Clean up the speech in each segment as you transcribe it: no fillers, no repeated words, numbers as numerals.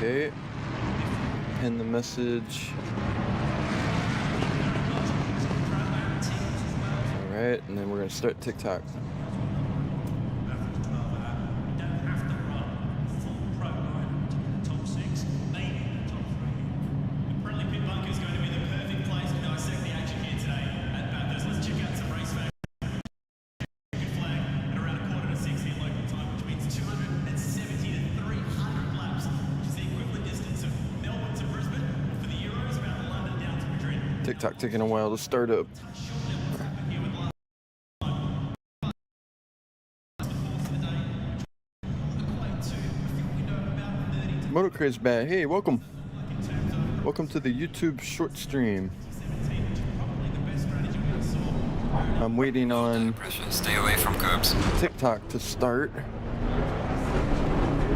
Okay. Pin the message. Alright, and then we're going to start TikTok. TikTok taking a while to start up. Motocraze bad. Hey, welcome. Welcome to the YouTube short stream. I'm waiting on Stay away from curbs. TikTok to start.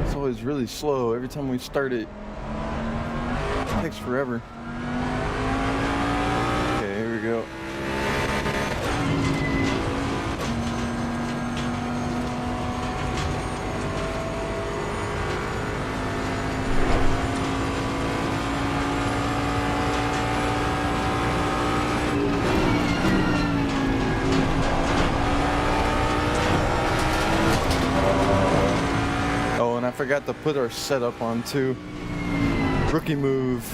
It's always really slow. Every time we start it, it takes forever. Okay, here we go. I forgot to put our setup on too. Rookie move.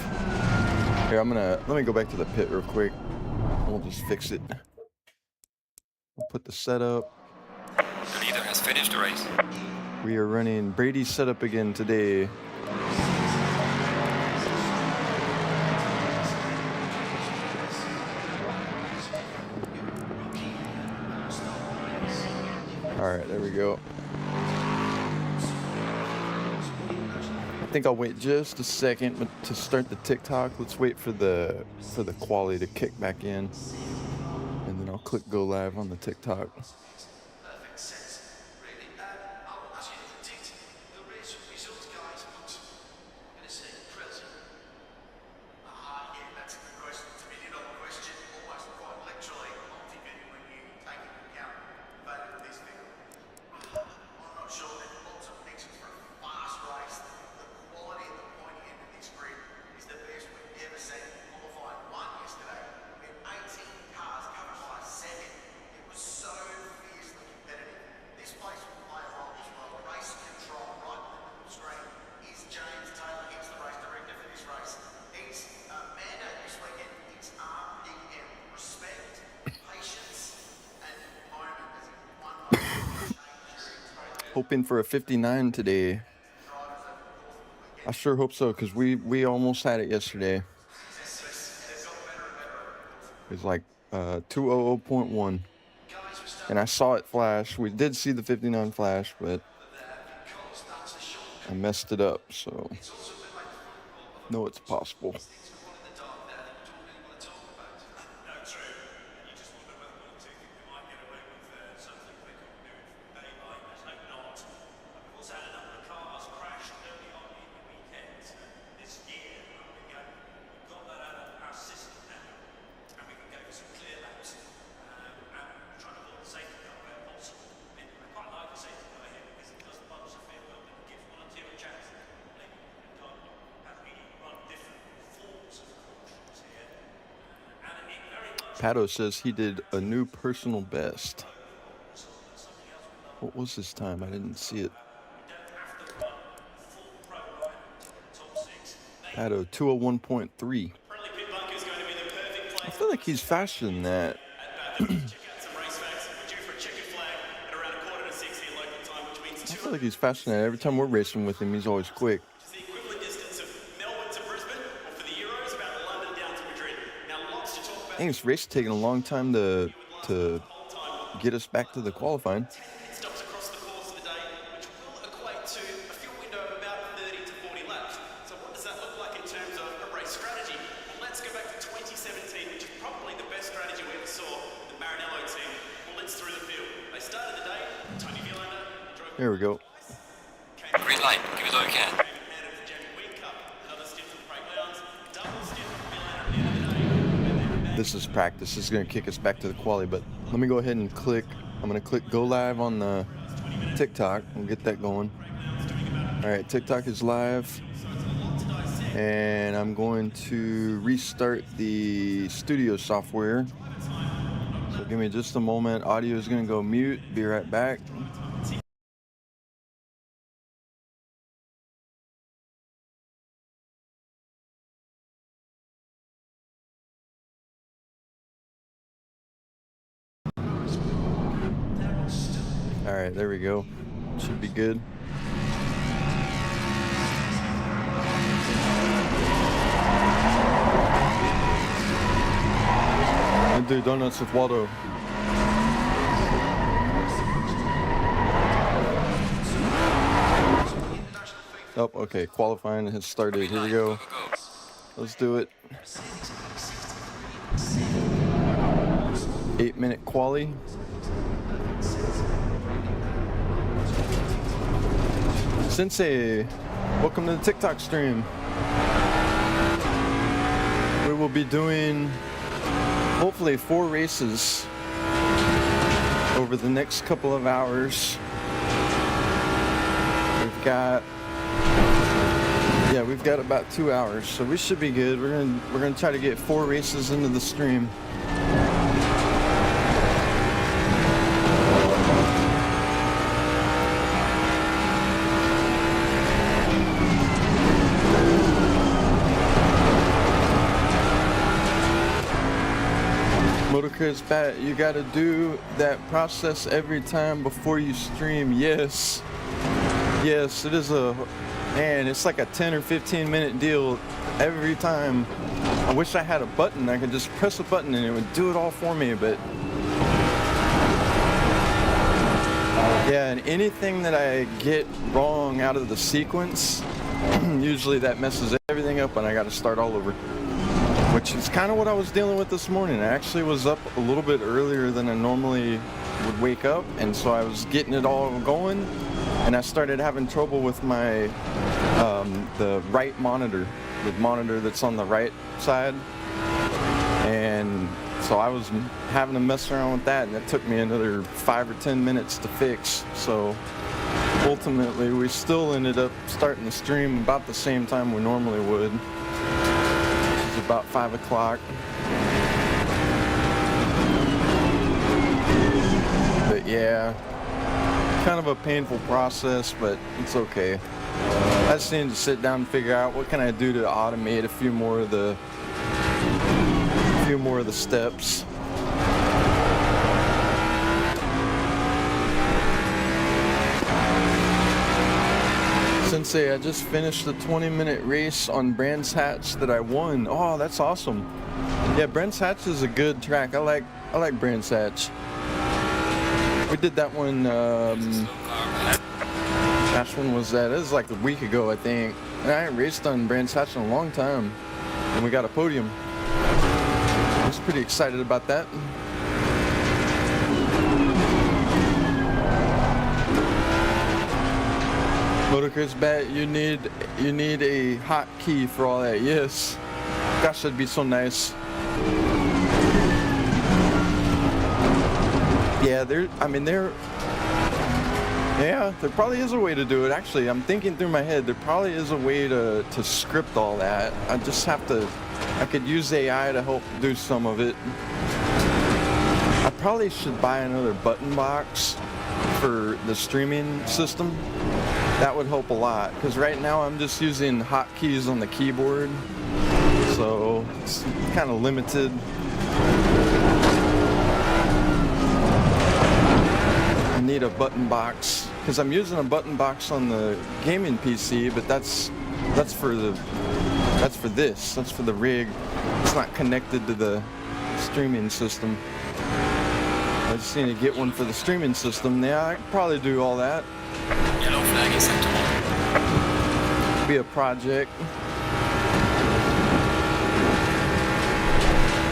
Here, let me go back to the pit real quick. We'll just fix it. We'll put the setup. The leader has finished the race. We are running Brady's setup again today. Alright, there we go. I think I'll wait just a second to start the TikTok. Let's wait for the quality to kick back in, and then I'll click go live on the TikTok. Hoping for a 59 today. I sure hope so, because we almost had it yesterday. It's like 200.1. And I saw it flash. We did see the 59 flash, but I messed it up, so no, it's possible. Pato says he did a new personal best. What was his time? I didn't see it. Pato, 201.3. I feel like he's faster than that. I feel like he's faster than that. Every time we're racing with him, he's always quick. I think this race is taking a long time to get us back to the qualifying. Stops across the course of the day, which will equate to a fuel window of about 30 to 40 laps. So what does that look like in terms of a race strategy? Well, let's go back to 2017, which is probably the best strategy we ever saw. The Maranello team blitzed through the field. They started the day, Tony Villander drove. There we go. Green light, give it all you can. This is practice. This is going to kick us back to the quali, but let me go ahead and click. I'm going to click go live on the TikTok and get that going. All right, TikTok is live. and I'm going to restart the studio software. So give me just a moment. Audio is going to go mute. Be right back. All right, there we go. Should be good. I do donuts with Waldo. Oh, okay. Qualifying has started. Here we go. Let's do it. 8-minute quali. Sensei, welcome to the TikTok stream. We will be doing hopefully 4 races over the next couple of hours. We've got about 2 hours, so we should be good. We're gonna try to get 4 races into the stream. Motorcars Bat, you gotta do that process every time before you stream. Yes, it is it's like a 10 or 15 minute deal every time. I wish I had a button. I could just press a button and it would do it all for me, but yeah, and anything that I get wrong out of the sequence, usually that messes everything up and I gotta start all over. Which is kind of what I was dealing with this morning. I actually was up a little bit earlier than I normally would wake up, and so I was getting it all going, and I started having trouble with my the right monitor, the monitor that's on the right side, and so I was having to mess around with that, and it took me another 5 or 10 minutes to fix. So ultimately, we still ended up starting the stream about the same time we normally would. About 5 o'clock. But yeah, kind of a painful process, but it's okay. I just need to sit down and figure out what can I do to automate a few more of the steps. Sensei, I just finished the 20-minute race on Brands Hatch that I won. Oh, that's awesome. Yeah, Brands Hatch is a good track. I like Brands Hatch. We did that one, gosh, when was that? It was like a week ago, I think. And I ain't raced on Brands Hatch in a long time. And we got a podium. I was pretty excited about that. Motorcars Bat, you need a hotkey for all that. Yes. Gosh, that'd be so nice. Yeah, there probably is a way to do it. Actually, I'm thinking through my head, there probably is a way to script all that. I could use AI to help do some of it. I probably should buy another button box for the streaming system. That would help a lot, because right now I'm just using hotkeys on the keyboard, so it's kind of limited. I need a button box, because I'm using a button box on the gaming PC, but that's for the rig. It's not connected to the streaming system. I just need to get one for the streaming system. Yeah, I could probably do all that. Yellow flag is set. Be a project.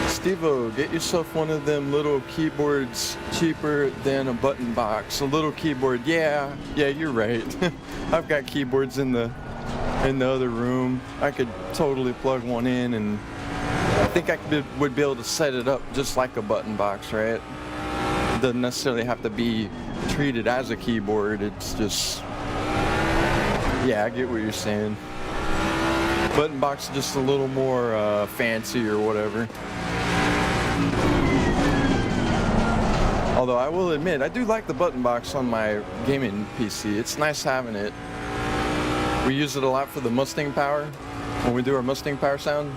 Steve-O, get yourself one of them little keyboards, cheaper than a button box. A little keyboard, yeah, you're right. I've got keyboards in the other room. I could totally plug one in, and I think I would be able to set it up just like a button box, right? It doesn't necessarily have to be treated as a keyboard. It's just, yeah, I get what you're saying. Button box just a little more fancy or whatever. Although I will admit, I do like the button box on my gaming PC. It's nice having it. We use it a lot for the Mustang power. When we do our Mustang power sound,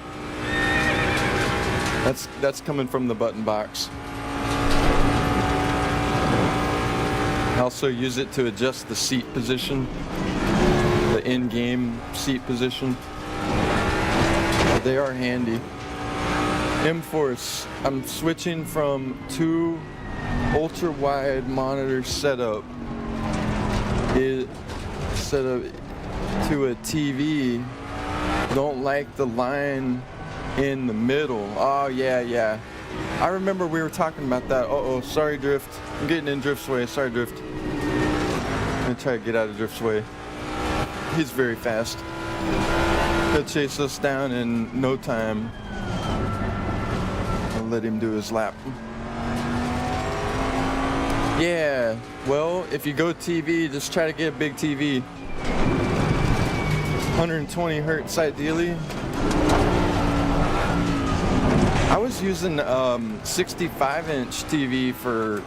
that's coming from the button box. I also use it to adjust the seat position, the in-game seat position. They are handy. M-Force, I'm switching from 2 ultra-wide monitor setup to a TV. Don't like the line in the middle. Oh yeah. I remember we were talking about that. Uh-oh, sorry Drift. I'm getting in Drift's way. Sorry Drift. I'm gonna try to get out of Drift's way. He's very fast. He'll chase us down in no time. I'll let him do his lap. Yeah, well, if you go TV, just try to get a big TV. 120 hertz ideally. I was using 65-inch TV for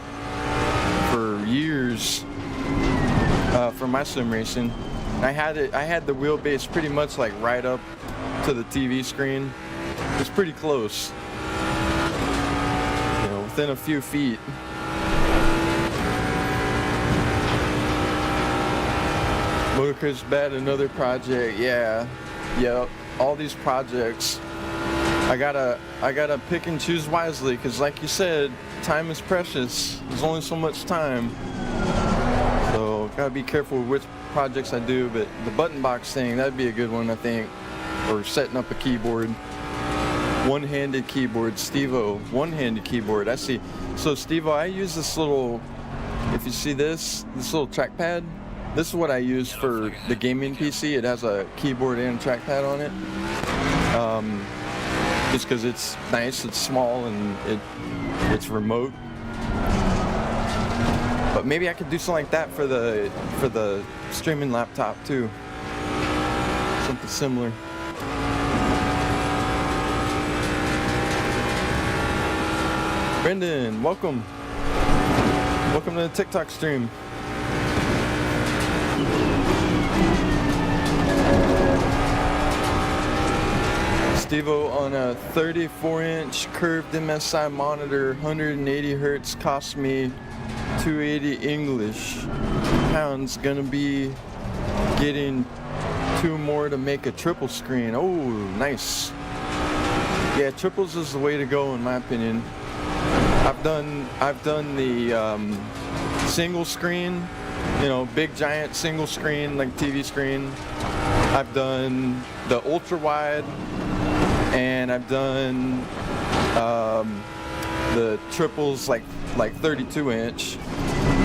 years for my sim racing. I had the wheelbase pretty much like right up to the TV screen. It was pretty close, you know, within a few feet. Motorcross Bad, another project. Yeah, all these projects. I gotta pick and choose wisely, because like you said, time is precious. There's only so much time, so gotta be careful with which projects I do. But the button box thing, that'd be a good one, I think. Or setting up a keyboard, one-handed keyboard. Steve-O, one-handed keyboard. I see. So Steve-O, I use this little, if you see this little trackpad. This is what I use for the gaming PC. It has a keyboard and trackpad on it. Just because it's nice, it's small, and it's remote. But maybe I could do something like that for the streaming laptop too. Something similar. Brendan, welcome. Welcome to the TikTok stream. Steve-O on a 34-inch curved MSI monitor, 180 hertz, cost me 280 English pounds. Gonna be getting 2 more to make a triple screen. Oh, nice. Yeah, triples is the way to go in my opinion. I've done the single screen, you know, big giant single screen like TV screen. I've done the ultra wide, and I've done the triples like 32-inch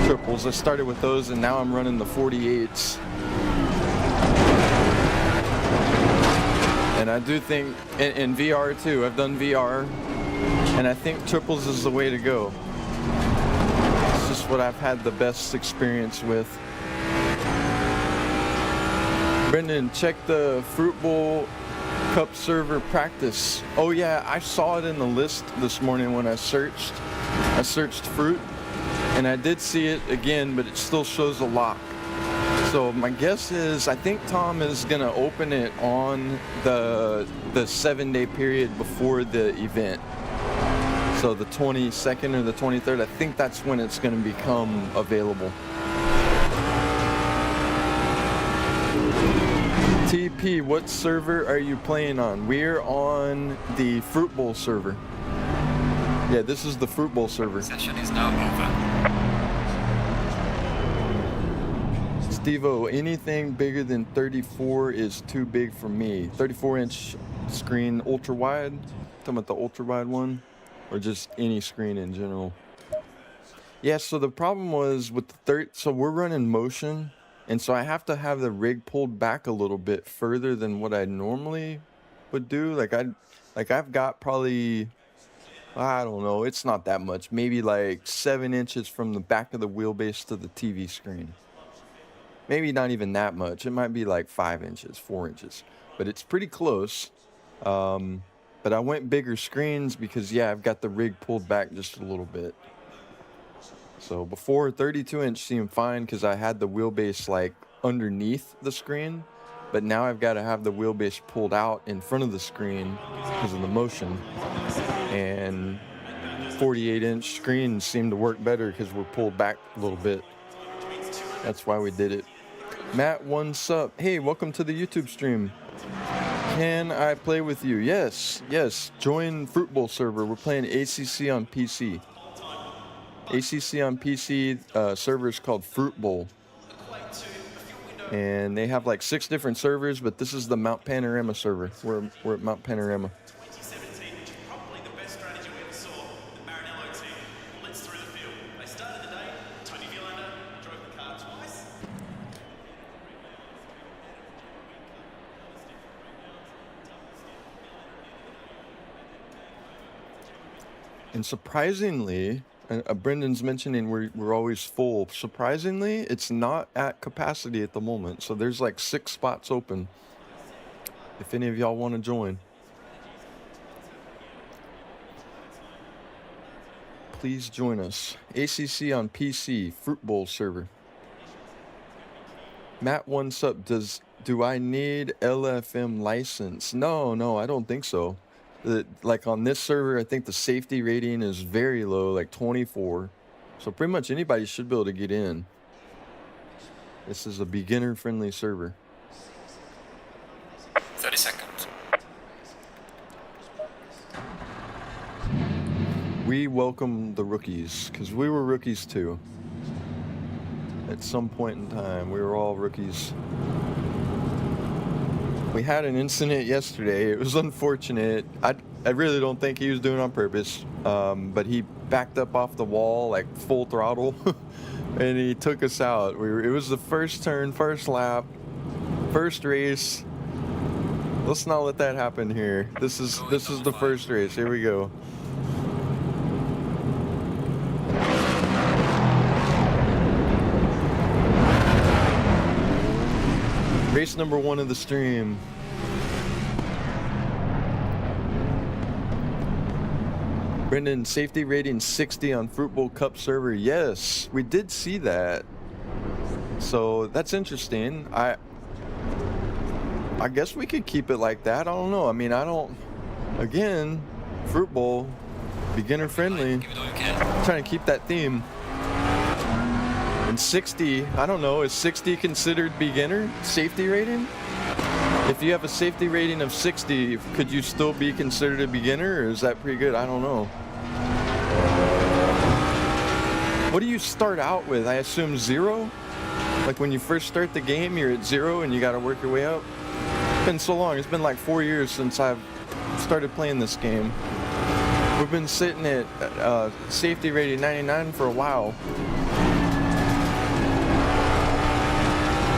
triples. I started with those, and now I'm running the 48s. And I do think in VR too. I've done VR, and I think triples is the way to go. It's just what I've had the best experience with. Brendan, check the Fruit Bowl Cup server practice. Oh yeah, I saw it in the list this morning when I searched fruit, and I did see it again, but it still shows a lock. So my guess is, I think Tom is gonna open it on the 7-day period before the event. So the 22nd or the 23rd, I think that's when it's gonna become available. TP, what server are you playing on? We're on the Fruit Bowl server. Yeah, this is the Fruit Bowl server. Session is now over. Steve-O, anything bigger than 34 is too big for me. 34-inch screen, ultra wide. Talking about the ultra wide one, or just any screen in general. Yeah. So the problem was with the so we're running motion. And so I have to have the rig pulled back a little bit further than what I normally would do. Like I've got probably, I don't know, it's not that much. Maybe like 7 inches from the back of the wheelbase to the TV screen. Maybe not even that much. It might be like 5 inches, 4 inches, but it's pretty close. But I went bigger screens because, yeah, I've got the rig pulled back just a little bit. So before, 32-inch seemed fine because I had the wheelbase like underneath the screen, but now I've got to have the wheelbase pulled out in front of the screen because of the motion. And 48-inch screens seem to work better because we're pulled back a little bit. That's why we did it. Matt, what's up? Hey, welcome to the YouTube stream. Can I play with you? Yes. Join Fruit Bowl server. We're playing ACC on PC. ACC on PC server is called Fruit Bowl. And they have like 6 different servers, but this is the Mount Panorama server. We're at Mount Panorama. And surprisingly, Brendan's mentioning we're always full. Surprisingly, it's not at capacity at the moment. So there's like 6 spots open. If any of y'all want to join, please join us. ACC on PC, Fruit Bowl server. Matt, what's up? Do I need LFM license? No, I don't think so. Like on this server, I think the safety rating is very low, like 24. So pretty much anybody should be able to get in. This is a beginner-friendly server. 30 seconds. We welcome the rookies, because we were rookies too. At some point in time, we were all rookies. We had an incident yesterday. It was unfortunate. I really don't think he was doing it on purpose, but he backed up off the wall like full throttle, and he took us out. It was the first turn, first lap, first race. Let's not let that happen here. This is the first race. Here we go. Race number 1 of the stream. Brendan, safety rating 60 on Fruit Bowl Cup server. Yes, we did see that. So that's interesting. I guess we could keep it like that. I don't know. I mean, again, Fruit Bowl, beginner friendly. Trying to keep that theme. And 60, I don't know, is 60 considered beginner safety rating? If you have a safety rating of 60, could you still be considered a beginner, or is that pretty good? I don't know. What do you start out with? I assume 0? Like when you first start the game, you're at 0 and you got to work your way up? It's been so long. It's been like 4 years since I've started playing this game. We've been sitting at safety rating 99 for a while.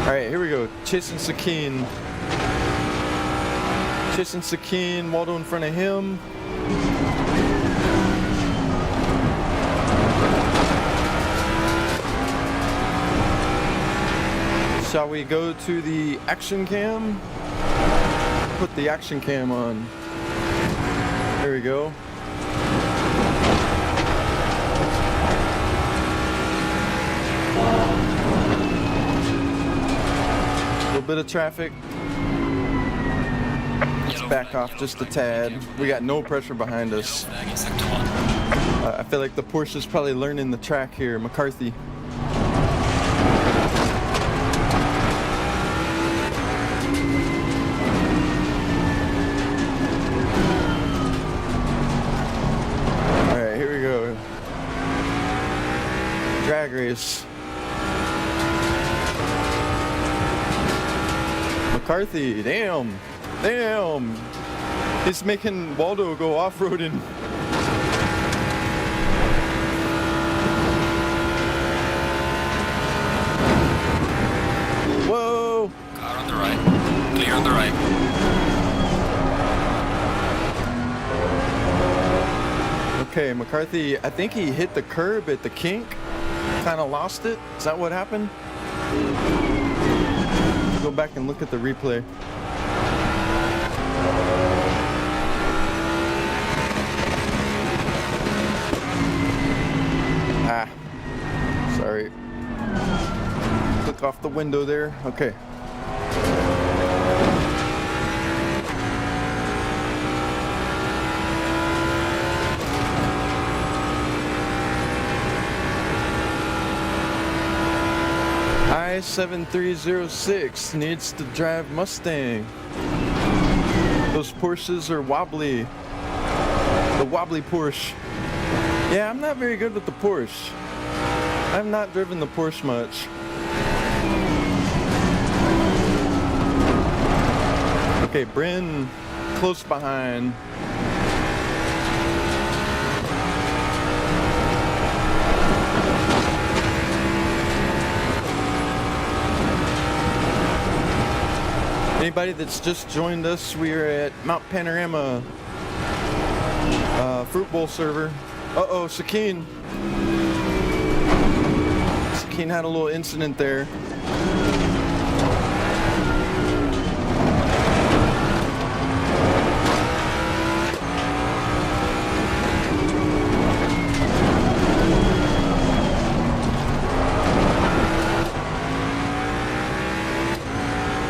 All right, here we go. Chasing Sakine. Chasing Sakine. Waldo in front of him. Shall we go to the action cam? Put the action cam on. There we go. Bit of traffic. Let's back off just a tad. We got no pressure behind us. I feel like the Porsche's probably learning the track here. McCarthy. All right, here we go. Drag race. McCarthy, damn. He's making Waldo go off-roading. Whoa. Car on the right. Clear on the right. Okay, McCarthy, I think he hit the curb at the kink. Kind of lost it. Is that what happened? go back and look at the replay. Ah, sorry. Click off the window there. Okay. I-7306 needs to drive Mustang. Those Porsches are wobbly. The wobbly Porsche. Yeah, I'm not very good with the Porsche. I've not driven the Porsche much. Okay, Bryn close behind. Anybody that's just joined us, we are at Mount Panorama Fruit Bowl server. Uh-oh, Sakine. Sakine had a little incident there.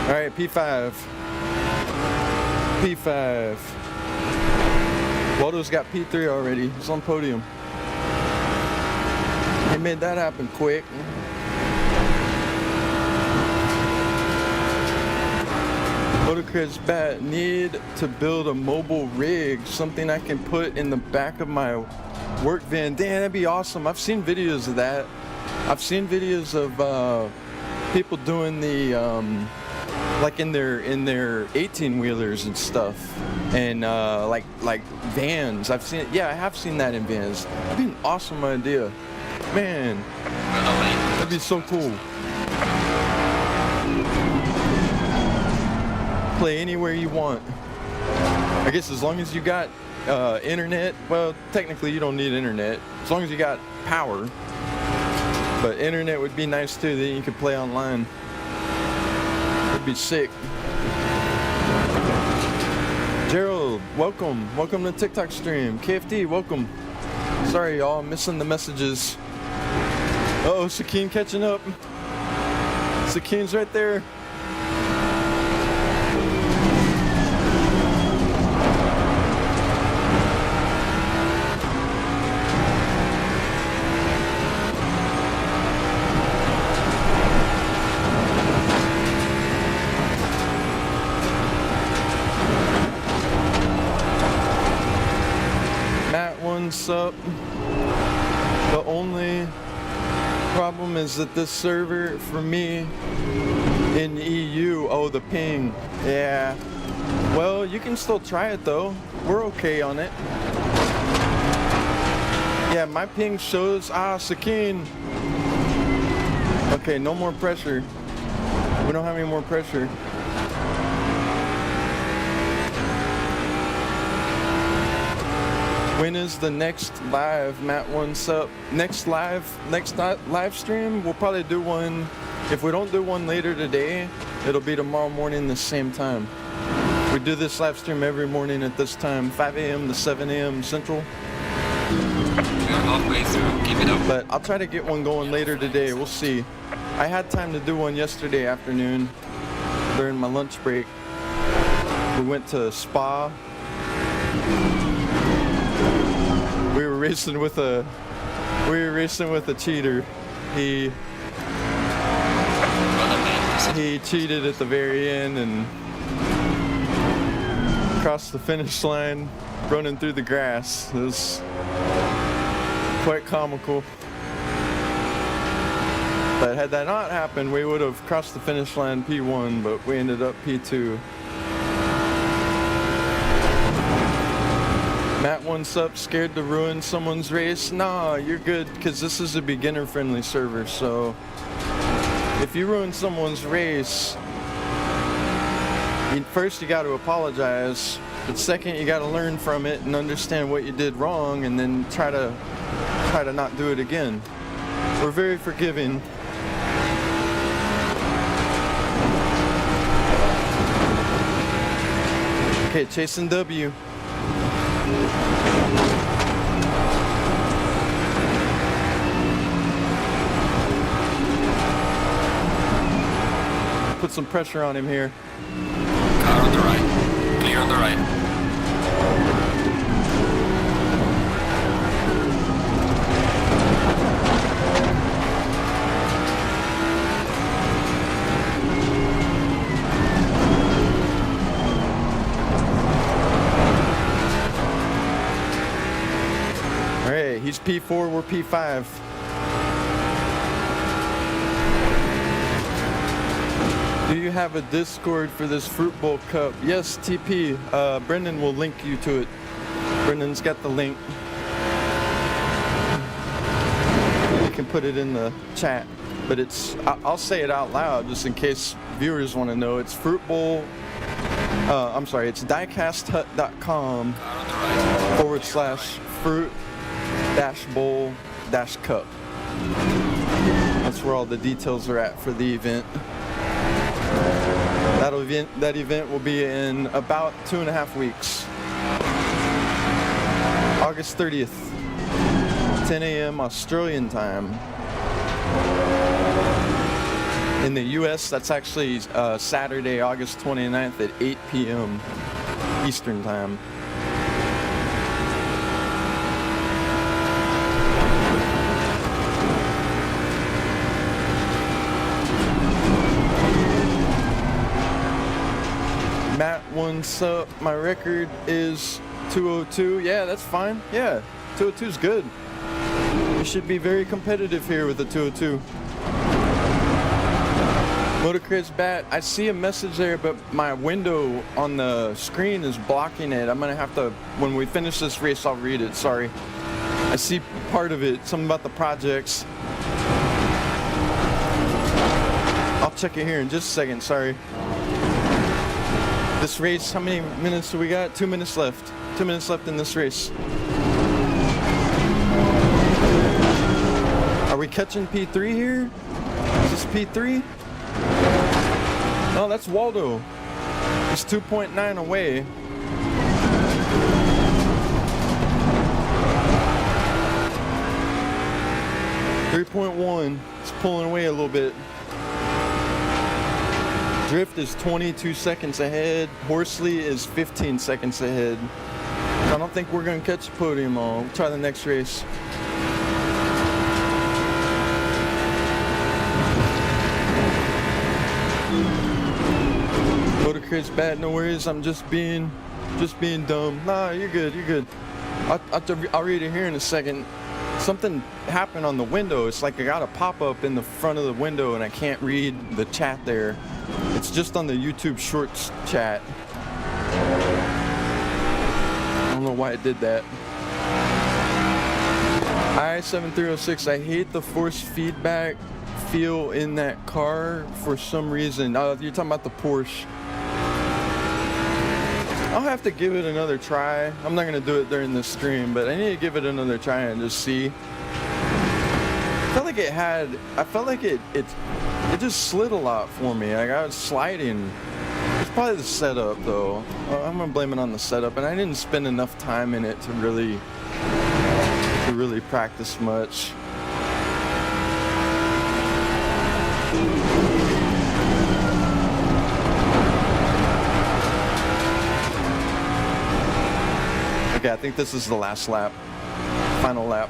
Alright, P5. P5. Waldo's got P3 already. He's on podium. He made that happen quick. Motocred's bat need to build a mobile rig, something I can put in the back of my work van. Damn, that'd be awesome. I've seen videos of that. I've seen videos of people doing the like in their 18-wheelers and stuff, and like vans. I've seen it. Yeah, I have seen that in vans. That'd be an awesome idea, man. That'd be so cool. Play anywhere you want. I guess as long as you got internet. Well, technically you don't need internet as long as you got power. But internet would be nice too. Then you could play online. Be sick. Gerald, welcome to TikTok stream. KFD, welcome. Sorry y'all, I'm missing the messages. Uh-oh, Sakine catching up. Sakine's right there. What's up? The only problem is that this server for me in EU, oh, the ping. Yeah. Well, you can still try it though. We're okay on it. Yeah, my ping shows, Sakine. Okay, no more pressure. We don't have any more pressure. When is the next live, Matt? What's up? Next live stream, we'll probably do one. If we don't do one later today, it'll be tomorrow morning the same time. We do this live stream every morning at this time, 5 a.m. to 7 a.m. Central. We're halfway through, keep it up. But I'll try to get one going later today, we'll see. I had time to do one yesterday afternoon during my lunch break. We went to Spa. We were racing with a cheater. He cheated at the very end and crossed the finish line running through the grass. It was quite comical. But had that not happened, we would have crossed the finish line P1, but we ended up P2. Matt, what's up? Scared to ruin someone's race? Nah, you're good, because this is a beginner-friendly server, so if you ruin someone's race, first you got to apologize, but second you got to learn from it and understand what you did wrong, and then try to not do it again. We're very forgiving. Okay, chasing W. Put some pressure on him here. Car on the right. Clear on the right. All right, he's P4, we're P5. Do you have a Discord for this Fruit Bowl Cup? Yes, TP. Brendan will link you to it. Brendan's got the link. You can put it in the chat, but I'll say it out loud just in case viewers want to know. It's Fruit Bowl. I'm sorry, it's diecasthut.com/fruit-bowl-cup. That's where all the details are at for the event. That event will be in about 2.5 weeks. August 30th, 10 a.m. Australian time. In the US, that's actually Saturday, August 29th at 8 p.m. Eastern time. Matt, what's up? My record is 202. Yeah, that's fine. Yeah, 202 is good. You should be very competitive here with the 202. Motocross Bat, I see a message there, but my window on the screen is blocking it. I'm gonna have to, when we finish this race, I'll read it. Sorry. I see part of it, something about the projects. I'll check it here in just a second. Sorry. This race, how many minutes do we got? 2 minutes left. 2 minutes left in this race. Are we catching P3 here? Is this P3? Oh, that's Waldo. He's 2.9 away. .1. It's pulling away a little bit. Drift is 22 seconds ahead. Horsley is 15 seconds ahead. I don't think we're going to catch the podium. We'll try the next race. Motocross bad, no worries. I'm just being dumb. Nah, you're good. You're good. I'll read it here in a second. Something happened on the window. It's like I got a pop-up in the front of the window and I can't read the chat there. It's just on the YouTube Shorts chat. I don't know why it did that. I-7306, I hate the force feedback feel in that car for some reason. You're talking about the Porsche. I'll have to give it another try. I'm not gonna do it during this stream, but I need to give it another try and just see. I felt like it just slid a lot for me. Like I was sliding. It's probably the setup though. I'm gonna blame it on the setup, and I didn't spend enough time in it to really practice much. Okay, I think this is the last lap. Final lap.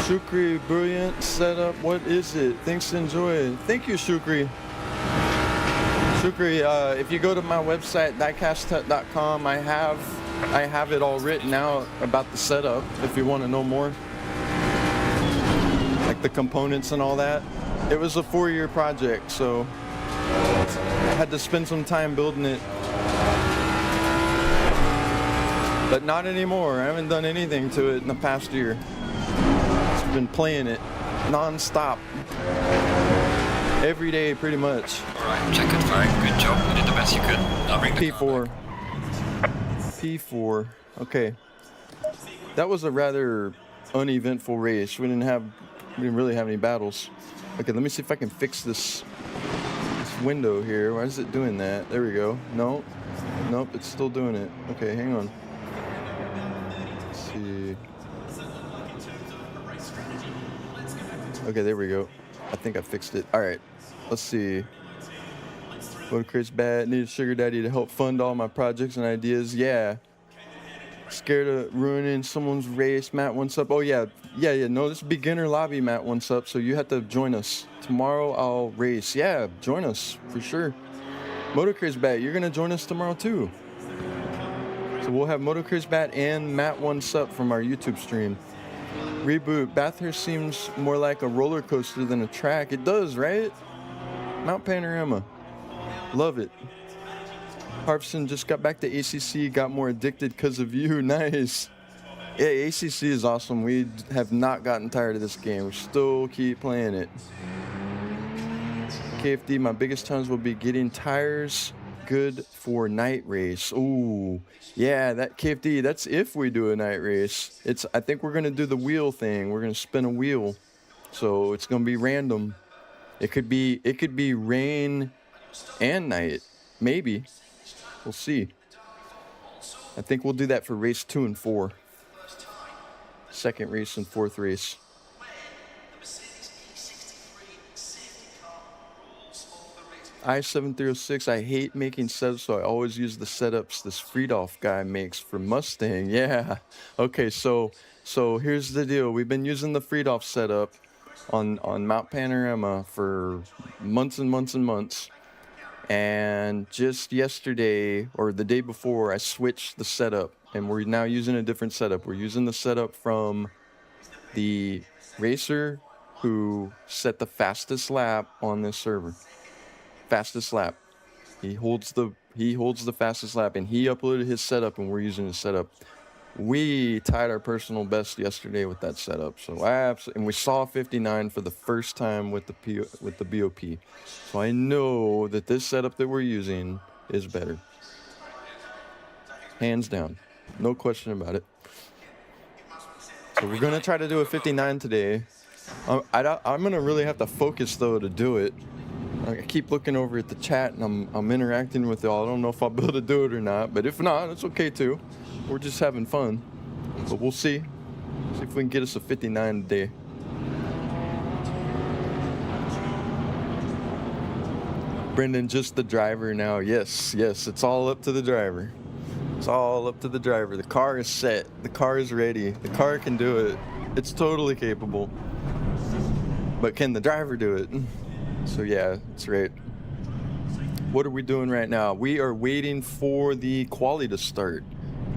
Shukri, brilliant setup. What is it? Thanks, enjoy. Thank you, Shukri. Shukri, if you go to my website, diecasthut.com, I have it all written out about the setup if you want to know more. Like the components and all that. It was a 4-year project, so I had to spend some time building it. But not anymore. I haven't done anything to it in the past year. Just been playing it non-stop. Every day, pretty much. Alright, check it, fine. Good job. You did the best you could. Now bring the car P4. back. P4. Okay. That was a rather uneventful race. We didn't really have any battles. Okay, let me see if I can fix this window here. Why is it doing that? There we go. No. Nope, it's still doing it. Okay, hang on. Let's see. Okay, there we go. I think I fixed it. All right. Let's see. What Chris bad? Need a sugar daddy to help fund all my projects and ideas. Yeah. Scared of ruining someone's race. Matt, what's up? Oh yeah. No, this is beginner lobby. Matt, what's up? So you have to join us tomorrow. I'll race. Yeah, join us for sure. Motocris Bat, you're gonna join us tomorrow too. So we'll have Motocris Bat and Matt What's Up from our YouTube stream. Reboot. Bathurst seems more like a roller coaster than a track. It does, right? Mount Panorama. Love it. Harpson just got back to ACC, got more addicted because of you. Nice. Yeah, ACC is awesome. We have not gotten tired of this game. We still keep playing it. KFD, my biggest challenge will be getting tires good for night race. Ooh, yeah, that KFD, that's if we do a night race. I think we're going to do the wheel thing. We're going to spin a wheel. So it's going to be random. It could be rain and night. Maybe. We'll see. I think we'll do that for race 2 and 4. Second race and fourth race. I-7306, I hate making setups, so I always use the setups this Friedolf guy makes for Mustang. Yeah. Okay, so here's the deal. We've been using the Friedolf setup on Mount Panorama for months and months and months. And just yesterday or the day before, I switched the setup, and we're now using a different setup. We're using the setup from the racer who set the fastest lap on this server. Fastest lap. He holds the fastest lap, and he uploaded his setup, and we're using his setup. We tied our personal best yesterday with that setup. So and we saw 59 for the first time with the BOP. So I know that this setup that we're using is better. Hands down. No question about it. So we're going to try to do a 59 today. I'm going to really have to focus, though, to do it. I keep looking over at the chat, and I'm interacting with y'all. I don't know if I'll be able to do it or not, but if not, it's okay, too. We're just having fun. But we'll see. See if we can get us a 59 today. Brendan, just the driver now. Yes, it's all up to the driver. It's all up to the driver. The car is set. The car is ready. The car can do it. It's totally capable. But can the driver do it? So yeah, that's right. What are we doing right now? We are waiting for the quali to start.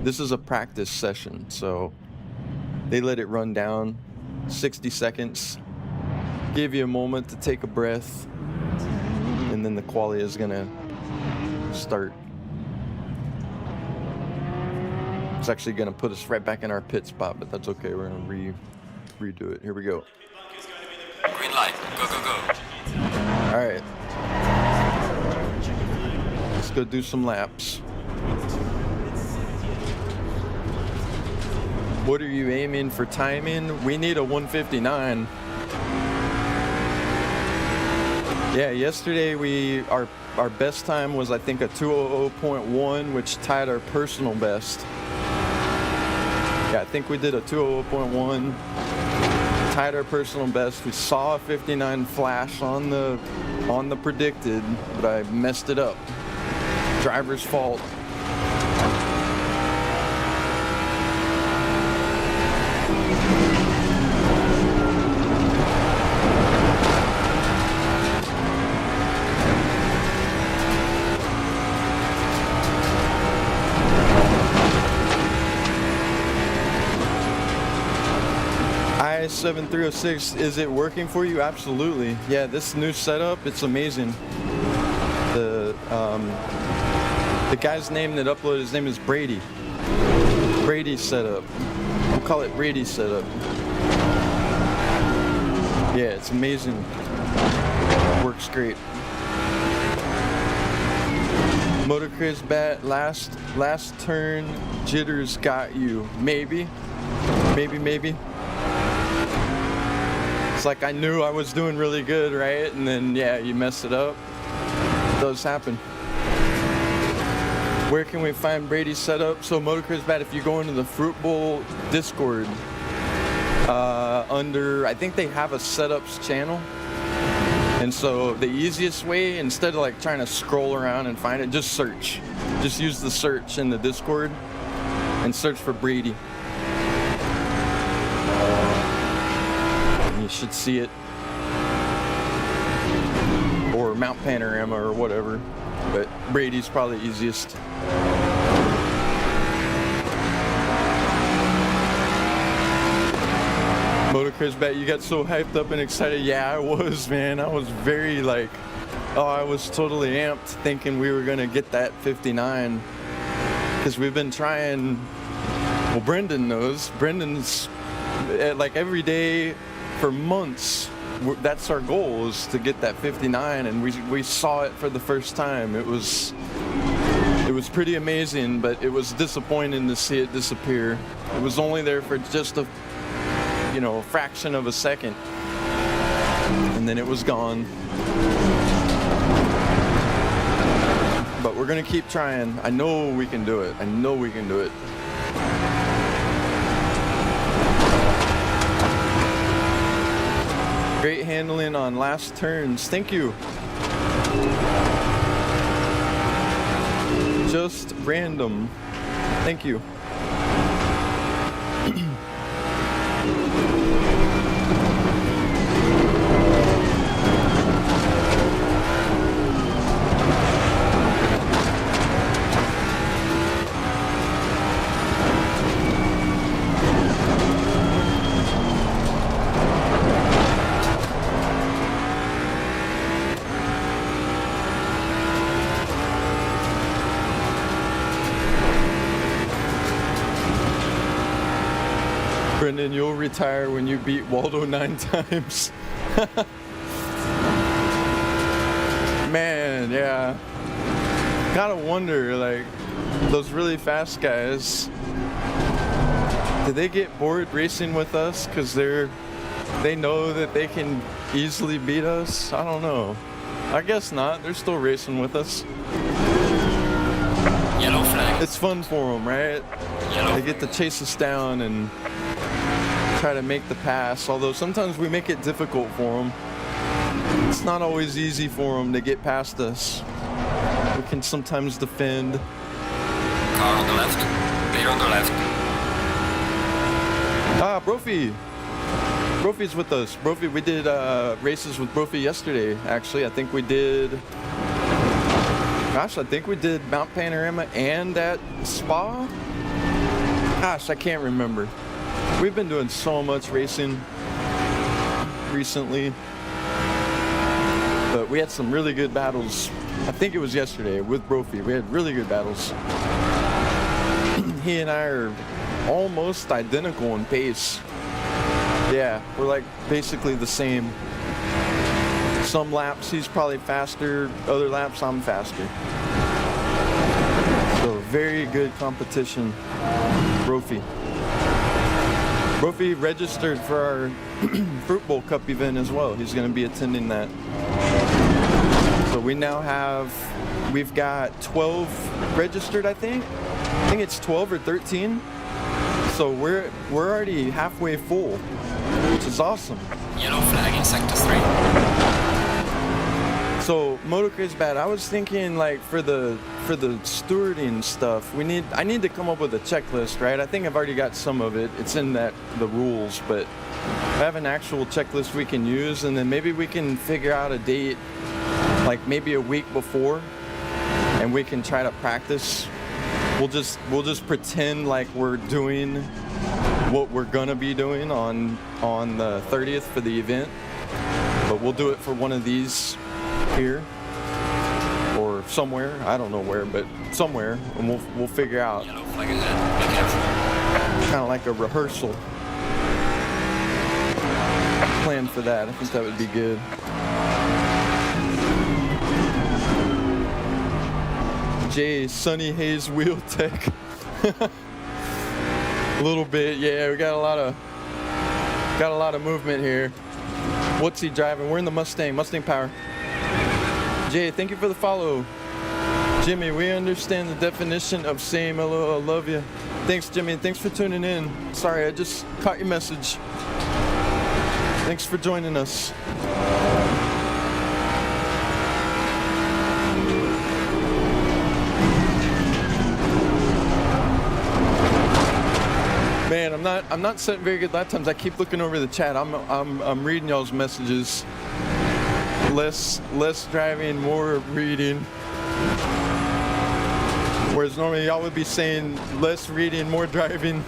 This is a practice session, so they let it run down 60 seconds. Give you a moment to take a breath, and then the quali is gonna start. It's actually gonna put us right back in our pit spot, but that's okay. We're gonna redo it. Here we go. Green light. Go, go, go. All right. Let's go do some laps. What are you aiming for timing? We need a 159. Yeah, yesterday our best time was, I think, a 200.1, which tied our personal best. Yeah, I think we did a 200.1, tied our personal best. We saw a 59 flash on the predicted, but I messed it up. Driver's fault. 07306, is it working for you? Absolutely. Yeah, this new setup, it's amazing. The guy's name that uploaded, his name is Brady. Brady setup. We'll call it Brady setup. Yeah, it's amazing. Works great. Motocross bat, last turn, jitters got you. Maybe. It's like I knew I was doing really good, right? And then, yeah, you mess it up. It does happen. Where can we find Brady's setup? So Motocross bat, if you go into the Fruit Bowl Discord, under, I think they have a setups channel. And so the easiest way, instead of like trying to scroll around and find it, just search. Just use the search in the Discord and search for Brady. And you should see it. Or Mount Panorama or whatever. But Brady's probably easiest. Motocross bet, you got so hyped up and excited. Yeah, I was, man. I was very like, oh, I was totally amped thinking we were gonna get that 59. Because we've been trying, well, Brendan knows. Brendan's like every day for months. That's our goal, is to get that 59, and we saw it for the first time. It was pretty amazing, but it was disappointing to see it disappear. It was only there for just a fraction of a second, and then it was gone. But we're gonna keep trying. I know we can do it. I know we can do it. Great handling on last turns. Thank you. Just random. Thank you. Brendan, you'll retire when you beat Waldo 9 times. Man, yeah. Gotta wonder, like, those really fast guys, do they get bored racing with us because they know that they can easily beat us? I don't know. I guess not. They're still racing with us. Yellow flag. It's fun for them, right? Yellow. They get to chase us down and try to make the pass, although sometimes we make it difficult for them. It's not always easy for them to get past us. We can sometimes defend. Car on the left. Clear on the left. Ah, Brophy. Brophy's with us. Brophy, we did races with Brophy yesterday, actually. I think we did Mount Panorama and at Spa. Gosh, I can't remember. We've been doing so much racing recently, but we had some really good battles. I think it was yesterday with Brophy. We had really good battles. He and I are almost identical in pace. Yeah, we're like basically the same. Some laps he's probably faster, other laps I'm faster. So very good competition. Brophy. Brophy registered for our Fruit Bowl Cup event as well. He's going to be attending that. So we've got 12 registered, I think. I think it's 12 or 13. So we're already halfway full, which is awesome. Yellow flag in sector 3. So Motocross Bat, I was thinking like for the stewarding stuff, I need to come up with a checklist, right? I think I've already got some of it. It's in the rules, but I have an actual checklist we can use, and then maybe we can figure out a date, like maybe a week before, and we can try to practice. We'll just pretend like we're doing what we're gonna be doing on the 30th for the event, but we'll do it for one of these here or somewhere. I don't know where, but somewhere, and we'll figure out. Yellow flag is in. Be careful. Kind of like a rehearsal plan for that. I think that would be good. Jay, Sunny Hayes Wheel Tech. A little bit, yeah. We got a lot of movement here. What's he driving? We're in the Mustang Power. Jay, thank you for the follow. Jimmy, we understand the definition of saying hello, I love you. Thanks, Jimmy. Thanks for tuning in. Sorry, I just caught your message. Thanks for joining us. Man, I'm not setting very good lap times. I keep looking over the chat. I'm reading y'all's messages. Less driving, more reading. Whereas normally y'all would be saying less reading, more driving.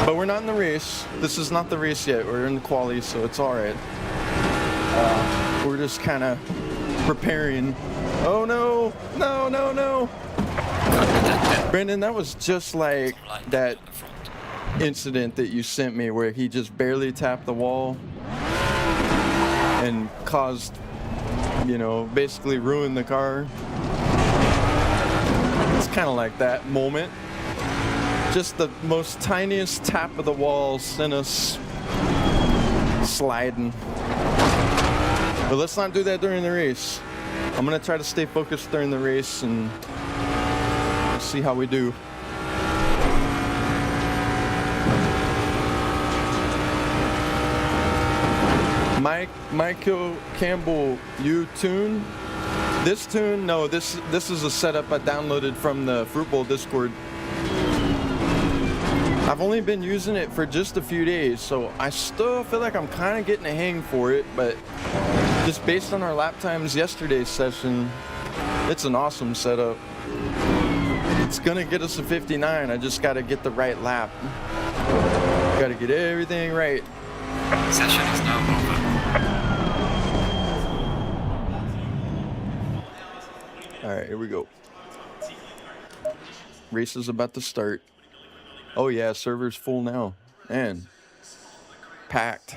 But we're not in the race. This is not the race yet. We're in the quali, so it's all right. We're just kind of preparing. Oh no, no, no, no. Brandon, that was just like that incident that you sent me where he just barely tapped the wall and caused, basically ruined the car. It's kind of like that moment. Just the most tiniest tap of the wall sent us sliding. But let's not do that during the race. I'm gonna try to stay focused during the race and see how we do. Michael Campbell, you tune? This tune? No, this is a setup I downloaded from the Fruit Bowl Discord. I've only been using it for just a few days, so I still feel like I'm kind of getting a hang for it, but just based on our lap times yesterday's session, it's an awesome setup. It's gonna get us a 59, I just gotta get the right lap. Gotta get everything right. Session is now over. All right, here we go. Race is about to start. Oh yeah, server's full now. And packed.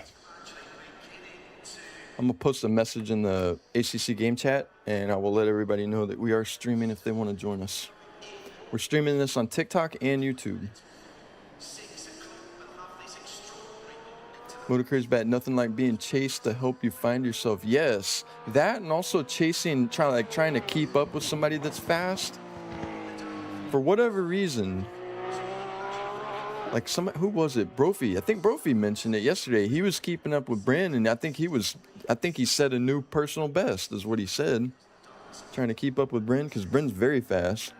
I'm gonna post a message in the ACC game chat and I will let everybody know that we are streaming if they want to join us. We're streaming this on TikTok and YouTube. Motorcrare's bad. Nothing like being chased to help you find yourself. Yes, that and also chasing, trying to keep up with somebody that's fast. For whatever reason, like who was it? Brophy. I think Brophy mentioned it yesterday. He was keeping up with Brandon. I think he set a new personal best, is what he said. Trying to keep up with Brandon because Brandon's very fast.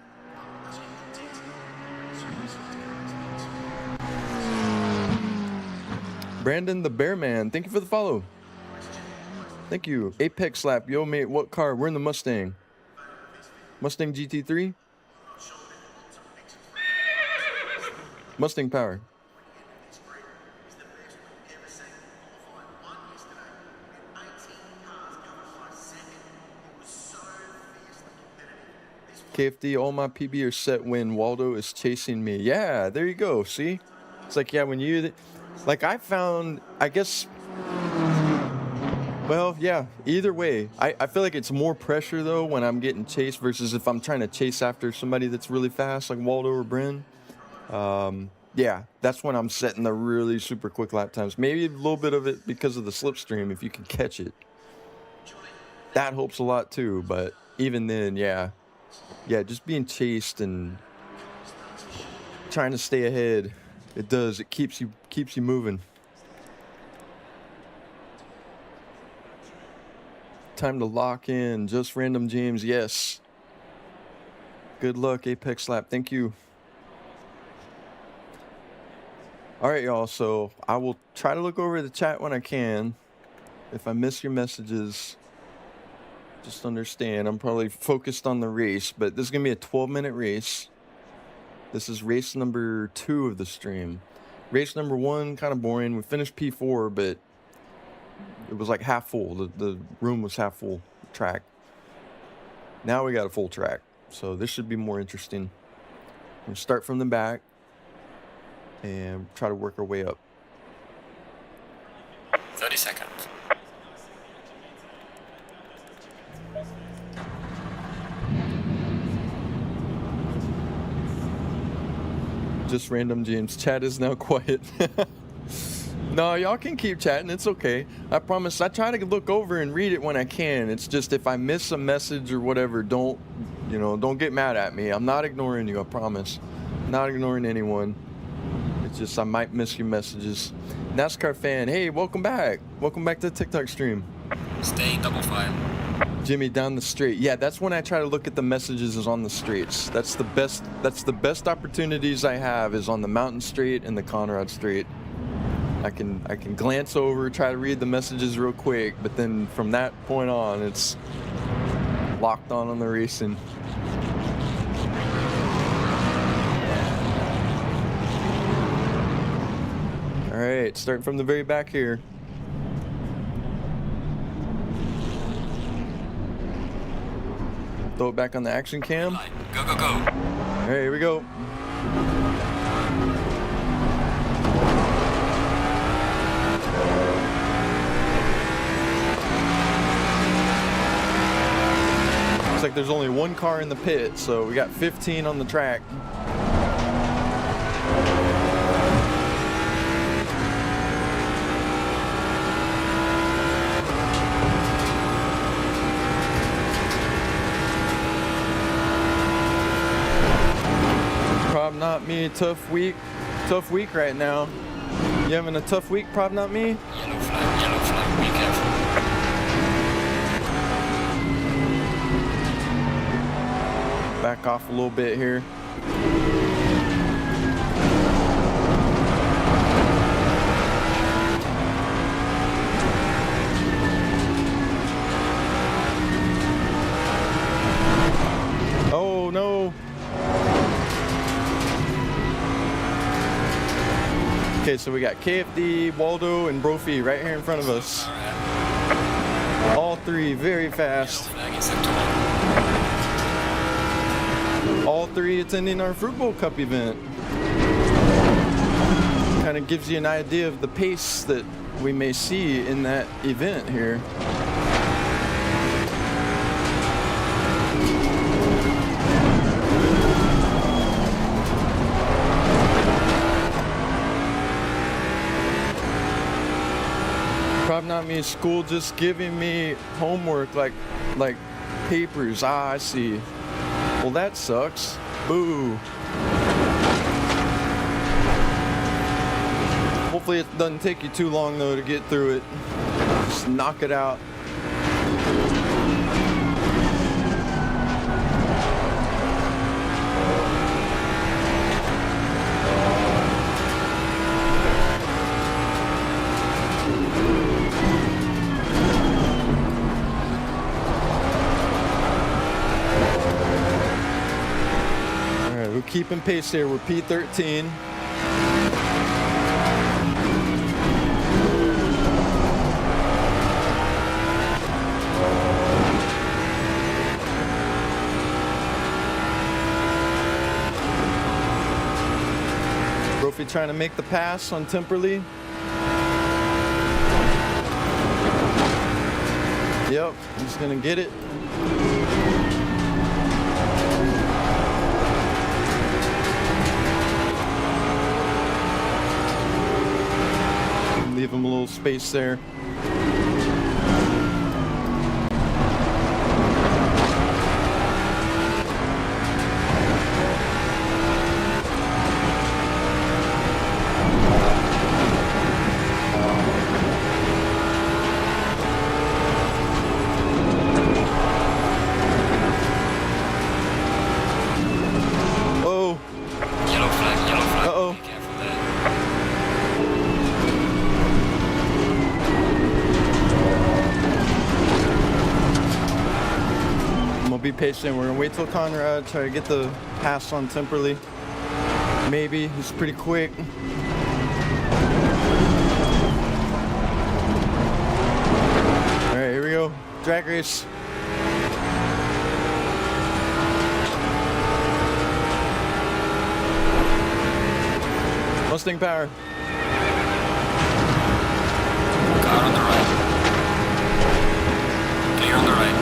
Brandon the Bear Man, thank you for the follow. Thank you. Apex Slap, yo mate, what car? We're in the Mustang. Mustang GT3? Mustang Power. KFD, all my PB are set when Waldo is chasing me. Yeah, there you go, see? It's like, yeah, when you... Like I found, I guess, well, yeah, either way. I feel like it's more pressure, though, when I'm getting chased versus if I'm trying to chase after somebody that's really fast, like Waldo or Bryn. Yeah, that's when I'm setting the really super quick lap times. Maybe a little bit of it because of the slipstream, if you can catch it. That helps a lot, too, but even then, yeah. Yeah, just being chased and trying to stay ahead. It does. It keeps you moving. Time to lock in. Just Random James. Yes. Good luck, Apex Slap. Thank you. All right, y'all. So I will try to look over the chat when I can. If I miss your messages, just understand I'm probably focused on the race, but this is going to be a 12-minute race. This is race number 2 of the stream. Race number 1, kind of boring. We finished P4, but it was like half full. The room was half full, track. Now we got a full track, so this should be more interesting. We'll start from the back and try to work our way up. 30 seconds. Just random James. Chat is now quiet. No, y'all can keep chatting. It's okay. I promise. I try to look over and read it when I can. It's just if I miss a message or whatever, don't get mad at me. I'm not ignoring you. I promise. Not ignoring anyone. It's just I might miss your messages. NASCAR fan, hey, welcome back. Welcome back to the TikTok stream. Stay double file. Jimmy, down the straight. Yeah, that's when I try to look at the messages is on the straights. That's the best opportunities I have is on the Mountain Straight and the Conrad Straight. I can glance over, try to read the messages real quick, but then from that point on, it's locked on the racing. All right, starting from the very back here. Throw it back on the action cam. Go, go, go. All right, here we go. Looks like there's only one car in the pit, so we got 15 on the track. Not me, tough week right now. You having a tough week, prob not me? Yellow flag, be careful. Back off a little bit here. Oh no. Okay, so we got KFD, Waldo, and Brophy right here in front of us. All three very fast. All three attending our Fruit Bowl Cup event. Kind of gives you an idea of the pace that we may see in that event here. Probably not me. School just giving me homework like papers. Ah, I see. Well, that sucks. Boo. Hopefully it doesn't take you too long though to get through it. Just knock it out. Keeping pace here. We're P13. Brophy trying to make the pass on Temperley. Yep, he's gonna get it. Leave him a little space there. Oh. Yellow flag. Uh-oh. Be careful there. Be patient. We're gonna wait till Conrad try to get the pass on Temperley. Maybe he's pretty quick. drag race. Mustang power. Car on the right. Clear on the right.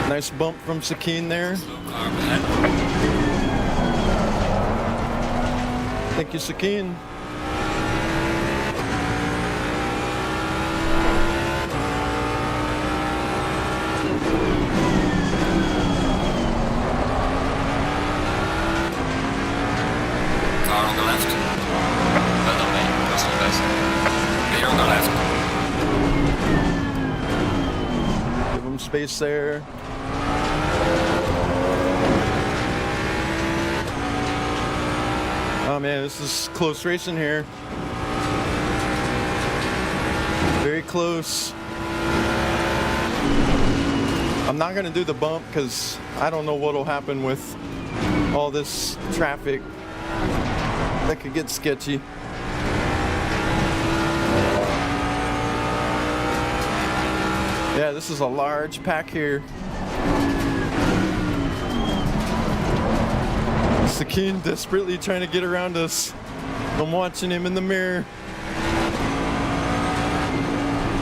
Nice bump from Sakine there. Slow car ahead. Thank you, Sakine. Car on the left. Well done, mate. That's the best. Clear on the left. Give him space there. Oh man, this is close racing here. Very close. I'm not gonna do the bump because I don't know what'll happen with all this traffic. That could get sketchy. Yeah, this is a large pack here. Sakine desperately trying to get around us. I'm watching him in the mirror.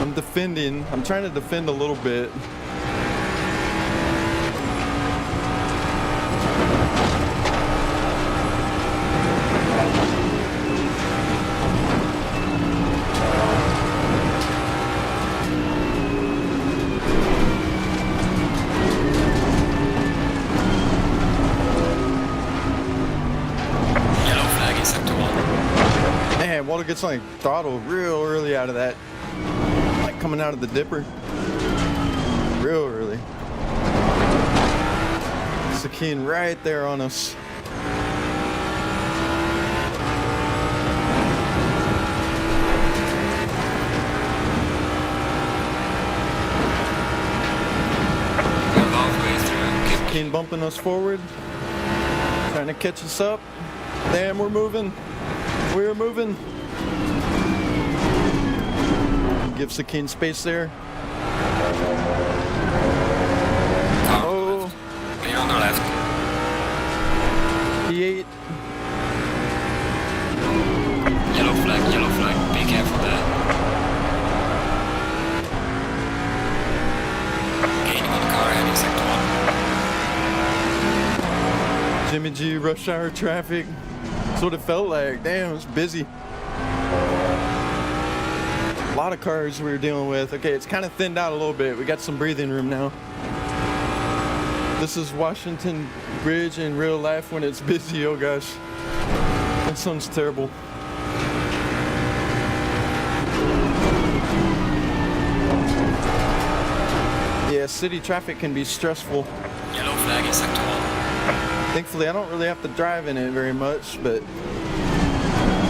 I'm defending. I'm trying to defend a little bit. Man, Waldo gets like throttle real early out of that. Like coming out of the dipper. Real early. Sakine right there on us. Sakine bumping us forward. Trying to catch us up. Damn, we're moving. We're moving. Give Sakine space there. Oh. Clear on the left. P8. Yellow flag, yellow flag. Be careful there. Gaining on the car heading sector 1. Jimmy G, rush hour traffic. That's what it felt like. Damn, it was busy. A lot of cars we were dealing with. Okay, it's kind of thinned out a little bit. We got some breathing room now. This is Washington Bridge in real life when it's busy. Oh gosh, that sounds terrible. Yeah, city traffic can be stressful. Yellow flag in sector 1. Thankfully, I don't really have to drive in it very much, but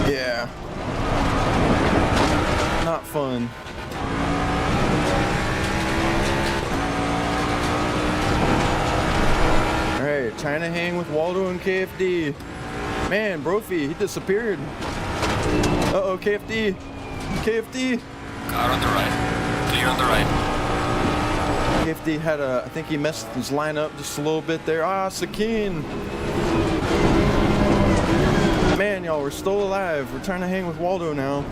yeah, not fun. All right, trying to hang with Waldo and KFD. Man, Brophy, he disappeared. Uh-oh, KFD. KFD. Car on the right. Clear on the right. KFD had I think he messed his line up just a little bit there. Ah, Sakine. Man, y'all, we're still alive. We're trying to hang with Waldo now.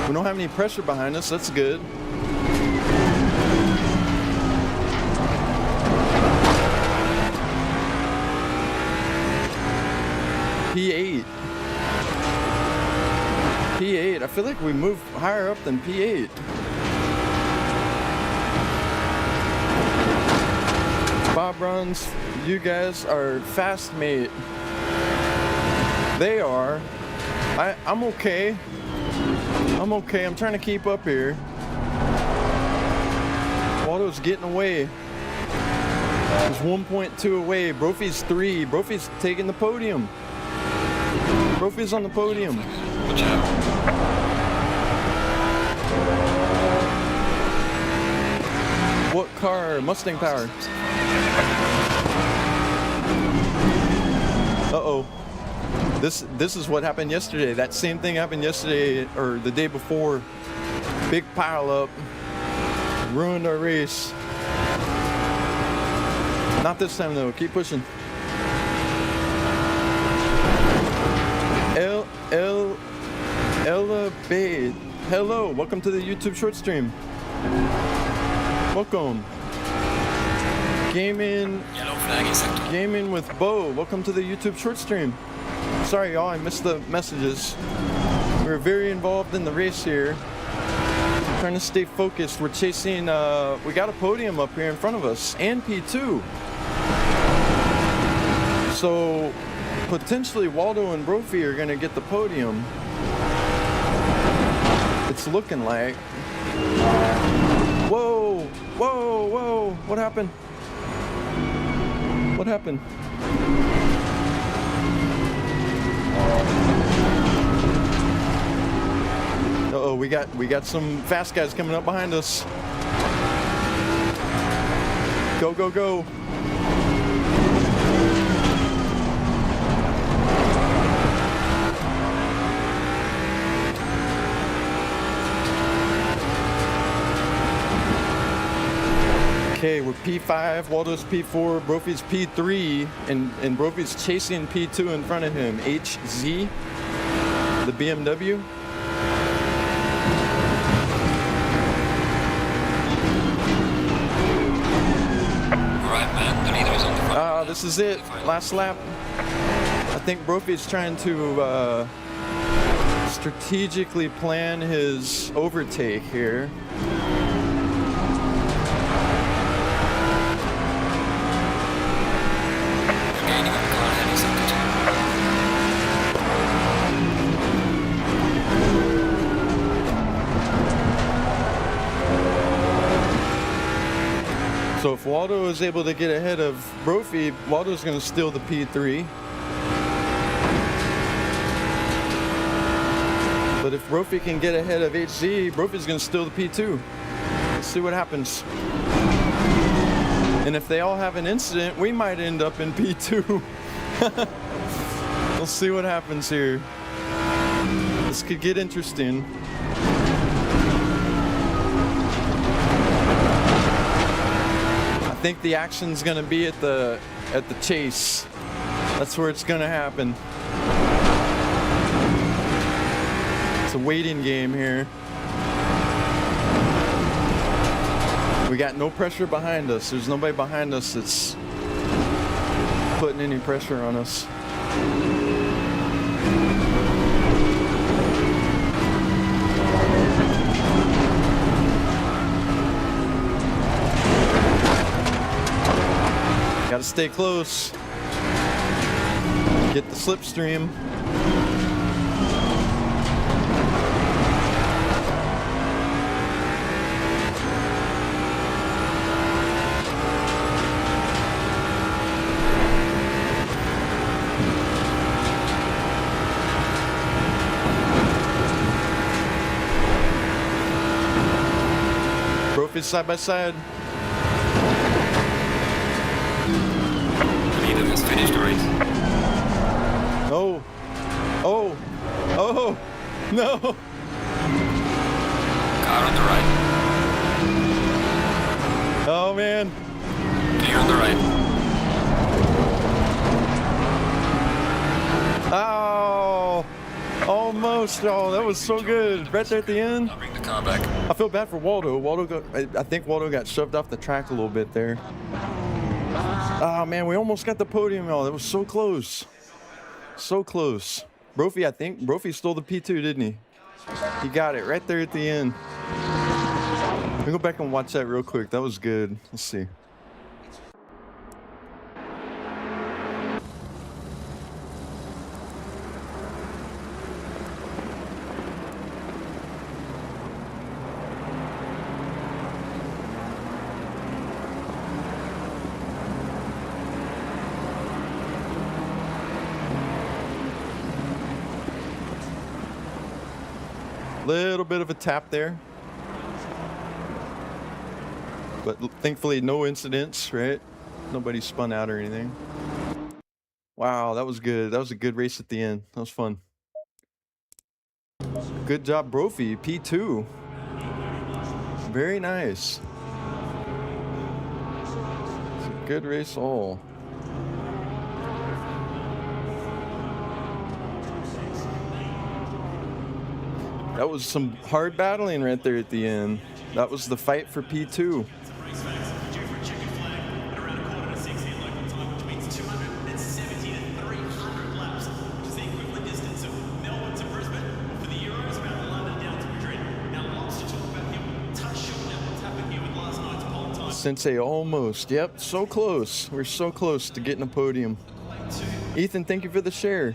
We don't have any pressure behind us. That's good. P8. P8. I feel like we move higher up than P8. Bob runs. You guys are fast, mate. They are. I'm okay. I'm okay. I'm trying to keep up here. Waldo's getting away. He's 1.2 away. Brophy's 3. Brophy's taking the podium. Brophy's on the podium. Watch out. What car? Mustang power. This is what happened yesterday. That same thing happened yesterday or the day before. Big pile up. Ruined our race. Not this time though. Keep pushing. Ella Bade. Hello. Welcome to the YouTube short stream. Welcome. Gaming with Bo. Welcome to the YouTube short stream. Sorry y'all, I missed the messages. We were very involved in the race here. Trying to stay focused. We're chasing, we got a podium up here in front of us and P2. So potentially Waldo and Brophy are gonna get the podium. It's looking like. Whoa, whoa, whoa, what happened? What happened? Uh-oh, we got some fast guys coming up behind us. Go, go, go. Okay, we're P5, Waldo's P4, Brophy's P3, and Brophy's chasing P2 in front of him. HZ, the BMW. Alright, man, the leader is on the front. This is it. Last lap. I think Brophy's trying to strategically plan his overtake here. So if Waldo is able to get ahead of Brophy, Waldo's going to steal the P3. But if Brophy can get ahead of HZ, Brophy's going to steal the P2. Let's see what happens. And if they all have an incident, we might end up in P2. We'll see what happens here. This could get interesting. I think the action's gonna be at the chase. That's where it's gonna happen. It's a waiting game here. We got no pressure behind us. There's nobody behind us that's putting any pressure on us. Got to stay close. Get the slipstream. Brophy's side by side. Leader has finished the race. Oh, oh, oh, no. Car on the right. Oh man. Clear on the right. Oh, almost. Oh, that was so good. Right there at the end. I'll bring the car back. I feel bad for Waldo. I think Waldo got shoved off the track a little bit there. Oh man, we almost got the podium. Oh, that was so close. So close. Brophy, I think Brophy stole the P2, didn't he? He got it right there at the end. Let me go back and watch that real quick. That was good. Let's see. Little bit of a tap there, but thankfully no incidents, right? Nobody spun out or anything. Wow, that was good. That was a good race at the end. That was fun. Good job, Brophy. P2. Very nice. It's a good race all. That was some hard battling right there at the end. That was the fight for P2. Sensei almost. Yep, so close. We're so close to getting a podium. Ethan, thank you for the share.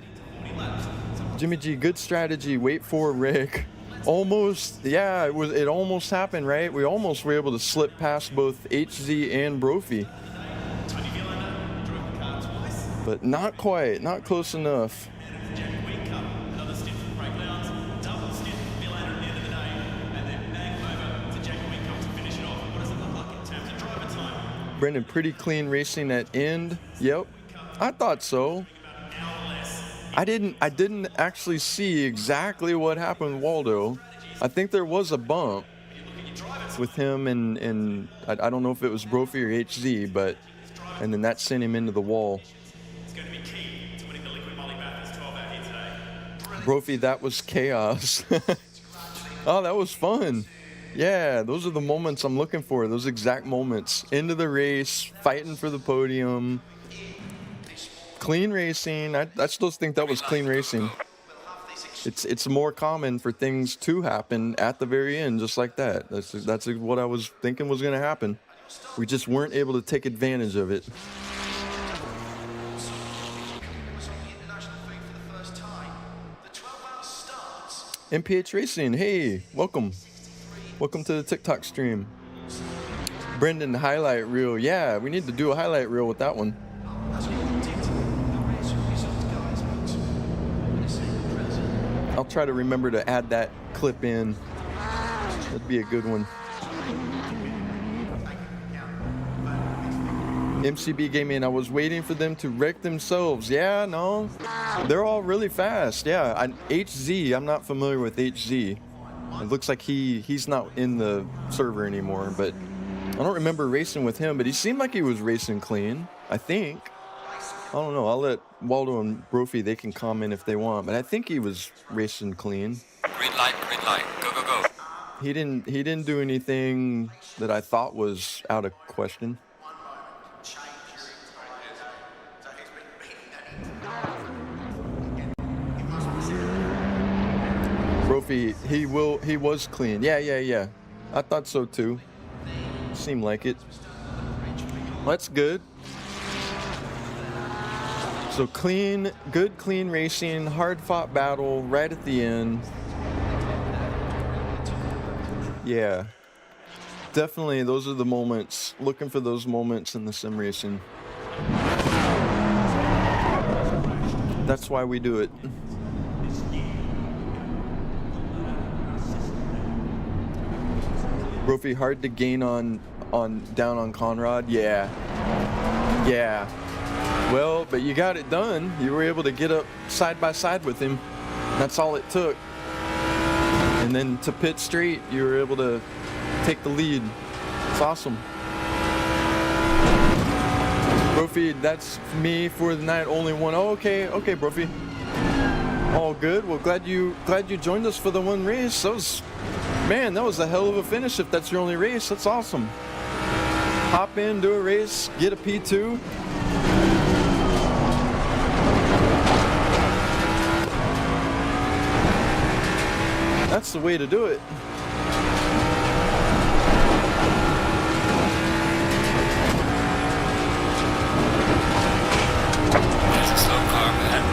Jimmy G, good strategy. Wait for Rick. Almost, yeah, it almost happened, right? We almost were able to slip past both HZ and Brophy. But not quite, not close enough. Brendan, pretty clean racing at end. Yep, I thought so. I didn't actually see exactly what happened with Waldo. I think there was a bump with him and I don't know if it was Brophy or HZ, but and then that sent him into the wall. Brophy, that was chaos. Oh, that was fun. Yeah, those are the moments I'm looking for, those exact moments. Into the race, fighting for the podium. Clean racing. I still think that was clean racing. It's more common for things to happen at the very end, just like that. That's what I was thinking was going to happen. We just weren't able to take advantage of it. MPH Racing, hey, welcome. Welcome to the TikTok stream. Brendan, highlight reel. Yeah, we need to do a highlight reel with that one. I'll try to remember to add that clip in. That'd be a good one. MCB Gaming, I was waiting for them to wreck themselves. Yeah, no, they're all really fast. Yeah, HZ, I'm not familiar with HZ. It looks like he's not in the server anymore, but I don't remember racing with him, but he seemed like he was racing clean, I think. I don't know. I'll let Waldo and Brophy, they can comment if they want, but I think he was racing clean. Green light, go, go, go. He didn't do anything that I thought was out of question. Brophy, he was clean. Yeah. I thought so too. Seemed like it. Well, that's good. So clean, good clean racing, hard fought battle right at the end. Yeah. Definitely those are the moments, looking for those moments in the sim racing. That's why we do it. Brophy, hard to gain on down on Conrad. Yeah. Well, but you got it done. You were able to get up side by side with him. That's all it took. And then to pit straight, you were able to take the lead. It's awesome. Brophy, that's me for the night. Only one. Oh, okay, Brophy. All good. Well, glad you joined us for the one race. That was a hell of a finish. If that's your only race, that's awesome. Hop in, do a race, get a P2. That's the way to do it. There's a slow car, man.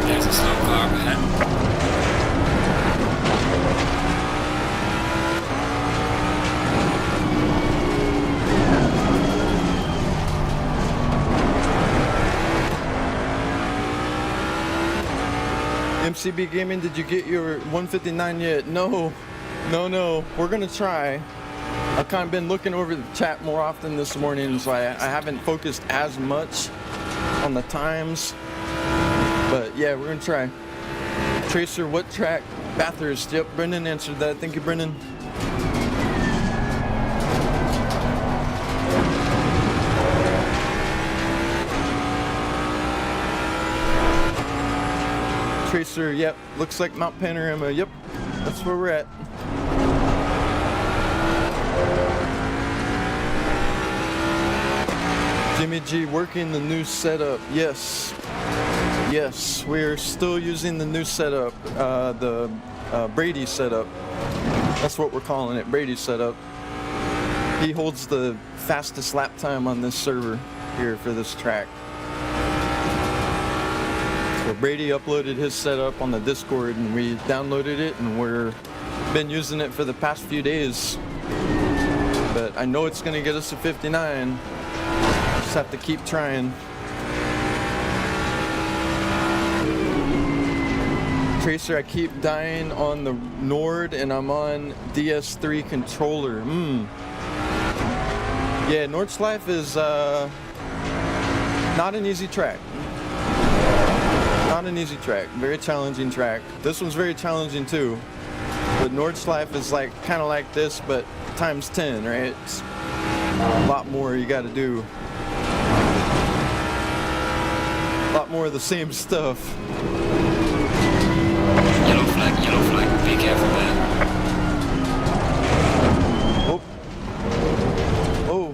There's a slow car, man. CB Gaming, did you get your 159 yet? No. We're gonna try. I've kind of been looking over the chat more often this morning, so I haven't focused as much on the times. But yeah, we're gonna try. Tracer, what track? Bathurst. Yep, Brendan answered that. Thank you, Brendan. Tracer, yep, looks like Mount Panorama. Yep, that's where we're at. Jimmy G working the new setup. Yes, we're still using the new setup, the Brady setup. That's what we're calling it, Brady setup. He holds the fastest lap time on this server here for this track. So Brady uploaded his setup on the Discord and we downloaded it and we're been using it for the past few days. But I know it's gonna get us to 59. Just have to keep trying. Tracer, I keep dying on the Nord and I'm on DS3 controller. Yeah, Nordschleife is not an easy track. Not an easy track. Very challenging track. This one's very challenging too. But Nordschleife is like kind of like this, but times 10, right? It's a lot more you got to do. A lot more of the same stuff. Yellow flag, be careful there. Oh.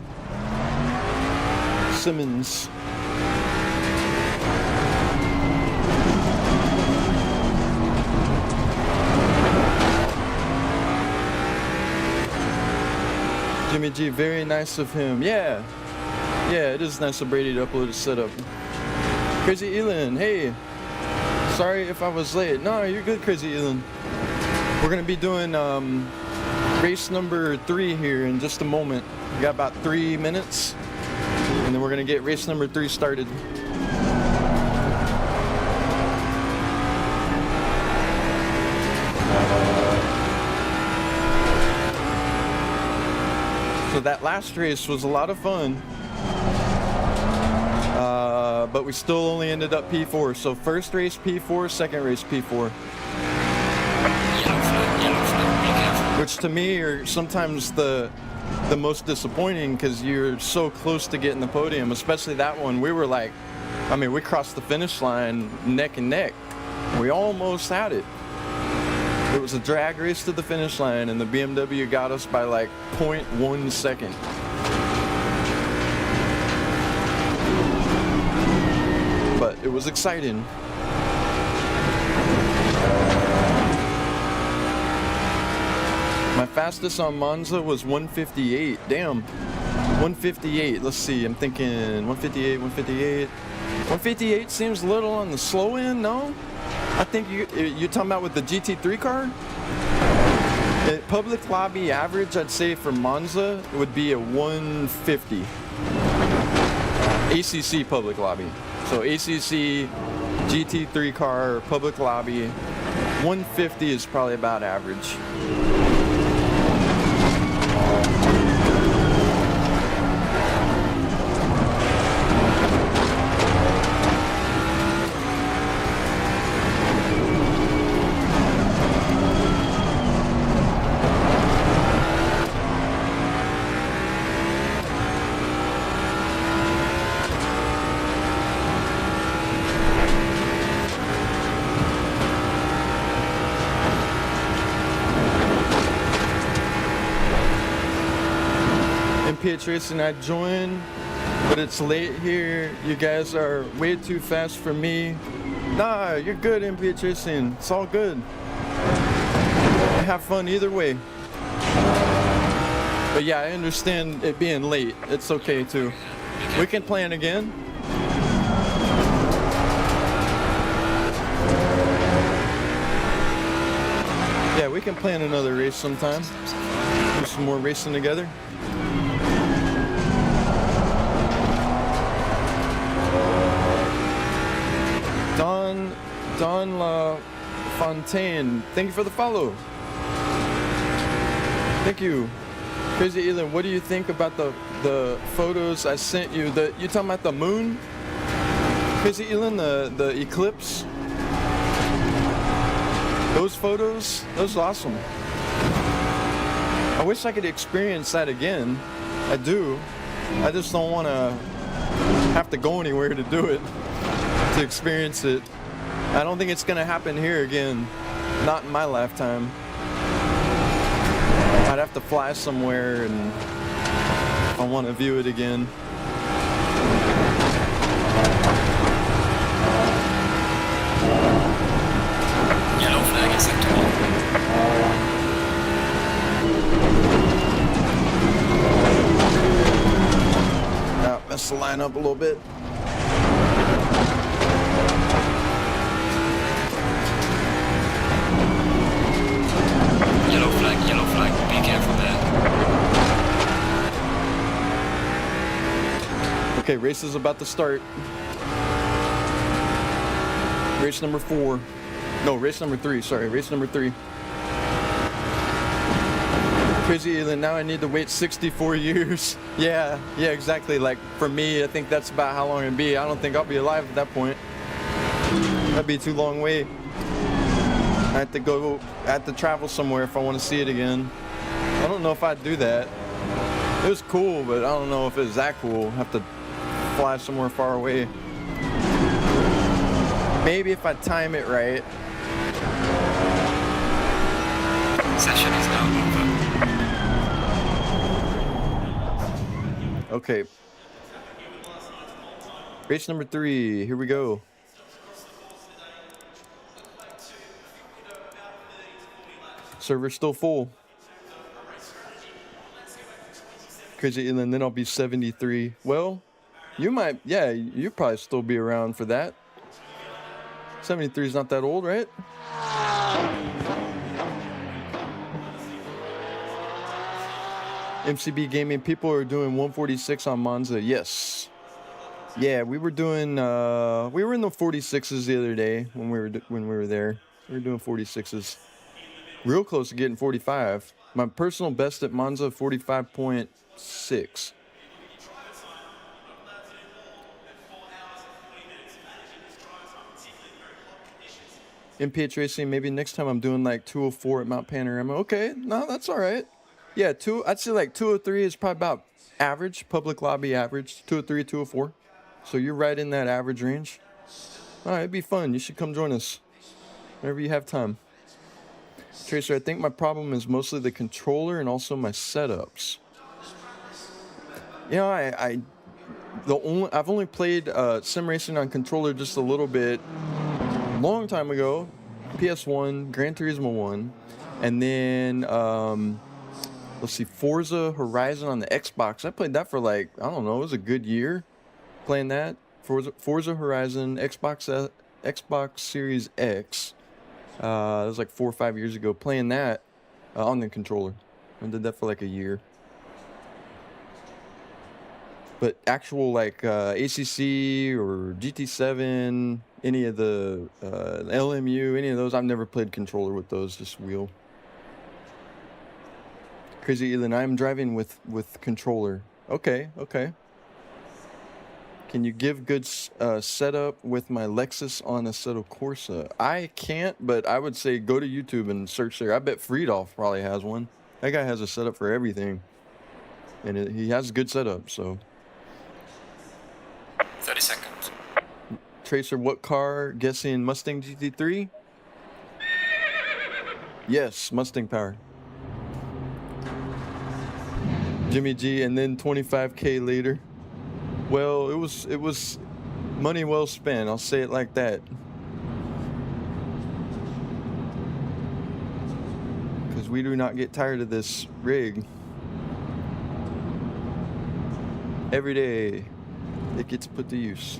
Simmons. Jimmy G, very nice of him. Yeah, it is nice of Brady to upload a setup. Crazy Elon, hey. Sorry if I was late. No, you're good, Crazy Elon. We're gonna be doing race number 3 here in just a moment. We got about 3 minutes, and then we're gonna get race number 3 started. So that last race was a lot of fun, but we still only ended up P4. So first race P4, second race P4. Which to me are sometimes the most disappointing because you're so close to getting the podium, especially that one. We were like, I mean, we crossed the finish line neck and neck. We almost had it. It was a drag race to the finish line and the BMW got us by like 0.1 second. But it was exciting. My fastest on Monza was 158. Damn. 158. Let's see. I'm thinking 158, 158. 158 seems a little on the slow end, no? I think you're talking about with the GT3 car? The public lobby average, I'd say for Monza, would be a 150. ACC public lobby. So ACC, GT3 car, public lobby, 150 is probably about average. MPH Racing, I joined, but it's late here. You guys are way too fast for me. Nah, you're good, MPH Racing. It's all good. Have fun either way. But yeah, I understand it being late. It's okay too. We can plan again. Yeah, we can plan another race sometime. Do some more racing together. Fontaine, thank you for the follow. Thank you. Crazy Elon, what do you think about the photos I sent you? You talking about the moon? Crazy Elon, the eclipse? Those photos, those are awesome. I wish I could experience that again. I do. I just don't want to have to go anywhere to do it, to experience it. I don't think it's going to happen here again. Not in my lifetime. I'd have to fly somewhere and I want to view it again. Yellow flag acceptable. Mess the line up a little bit. Yellow flag, be careful there. Okay, race is about to start. Race number 4. No, race number 3, sorry, race number 3. Crazy Elon, now I need to wait 64 years. Yeah, exactly. Like, for me, I think that's about how long it'd be. I don't think I'll be alive at that point. That'd be too long wait. I have to travel somewhere if I want to see it again. I don't know if I'd do that. It was cool, but I don't know if it was that cool. Have to fly somewhere far away. Maybe if I time it right. Session is now over. Okay. Race number 3. Here we go. Server's still full. Crazy Elon, then I'll be 73. Well, you might, yeah, you probably still be around for that. 73 is not that old, right? MCB Gaming, people are doing 146 on Monza. Yes. Yeah, we were doing, we were in the 46s the other day when we were there. We were doing 46s. Real close to getting 45. My personal best at Monza, 45.6. MPH Racing, maybe next time I'm doing like 204 at Mount Panorama. Okay, no, that's all right. Yeah, I'd say like 203 is probably about average, public lobby average, 203, 204. So you're right in that average range. All right, it'd be fun. You should come join us whenever you have time. Tracer, I think my problem is mostly the controller and also my setups. You know, I've only played sim racing on controller just a little bit, long time ago, PS1, Gran Turismo 1, and then let's see, Forza Horizon on the Xbox. I played that for like, I don't know, it was a good year playing that. Forza Horizon, Xbox Series X. It was like 4 or 5 years ago, playing that on the controller. I did that for like a year. But actual like ACC or GT7, any of the LMU, any of those, I've never played controller with those, just wheel. Crazy Elon, I'm driving with controller. Okay. Can you give good setup with my Lexus on Assetto Corsa? I can't, but I would say go to YouTube and search there. I bet Friedolf probably has one. That guy has a setup for everything. And he has a good setup, so. 30 seconds. Tracer, what car? Guessing Mustang GT3? Yes, Mustang power. Jimmy G, and then 25K later. Well, it was money well spent. I'll say it like that. Because we do not get tired of this rig. Every day, it gets put to use.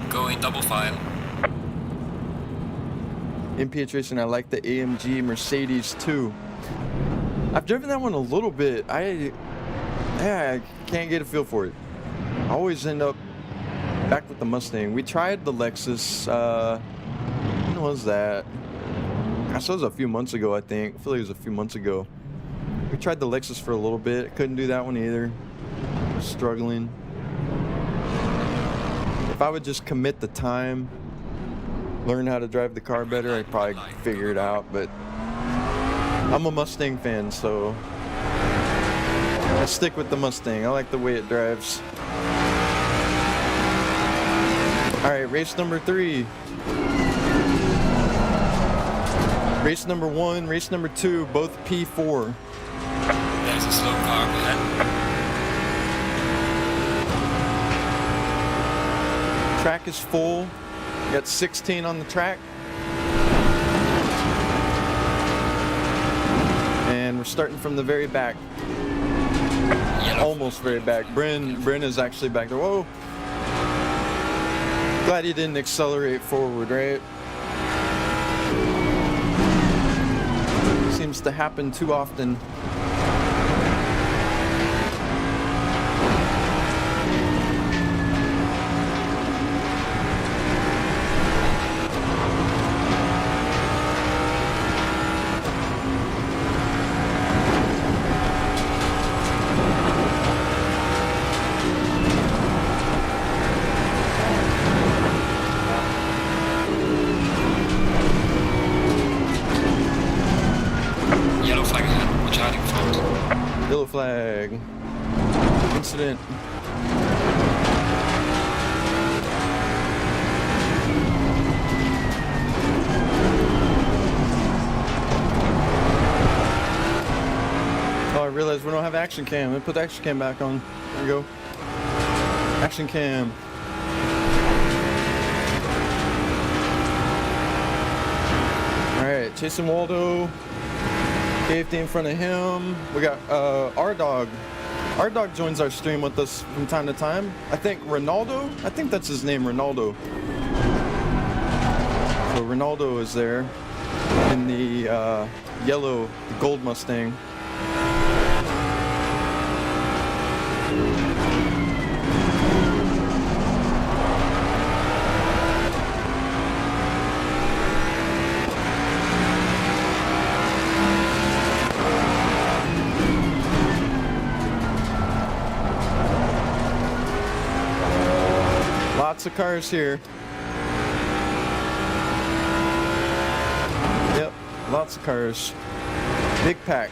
Going double file. MPH Racing, I like the AMG Mercedes too. I've driven that one a little bit. I can't get a feel for it. I always end up back with the Mustang. We tried the Lexus, was that? Gosh, that was a few months ago, I think. I feel like it was a few months ago. We tried the Lexus for a little bit. Couldn't do that one either. Struggling. If I would just commit the time, learn how to drive the car better, I'd probably figure it out. But I'm a Mustang fan, so I stick with the Mustang. I like the way it drives. All right, race number 3. Race number 1, race number 2, both P4. There's a slow car ahead. Track is full. Got 16 on the track. And we're starting from the very back. Almost very back. Bryn is actually back there. Whoa. Glad he didn't accelerate forward, right? Seems to happen too often. Yellow flag. Incident. Oh, I realized we don't have action cam. Let me put the action cam back on. There we go. Action cam. Alright, chasing Waldo. KFD in front of him. We got R-Dog. R-Dog joins our stream with us from time to time. I think Ronaldo? I think that's his name, Ronaldo. So Ronaldo is there in the yellow, the gold Mustang. Lots of cars here. Yep, lots of cars. Big pack.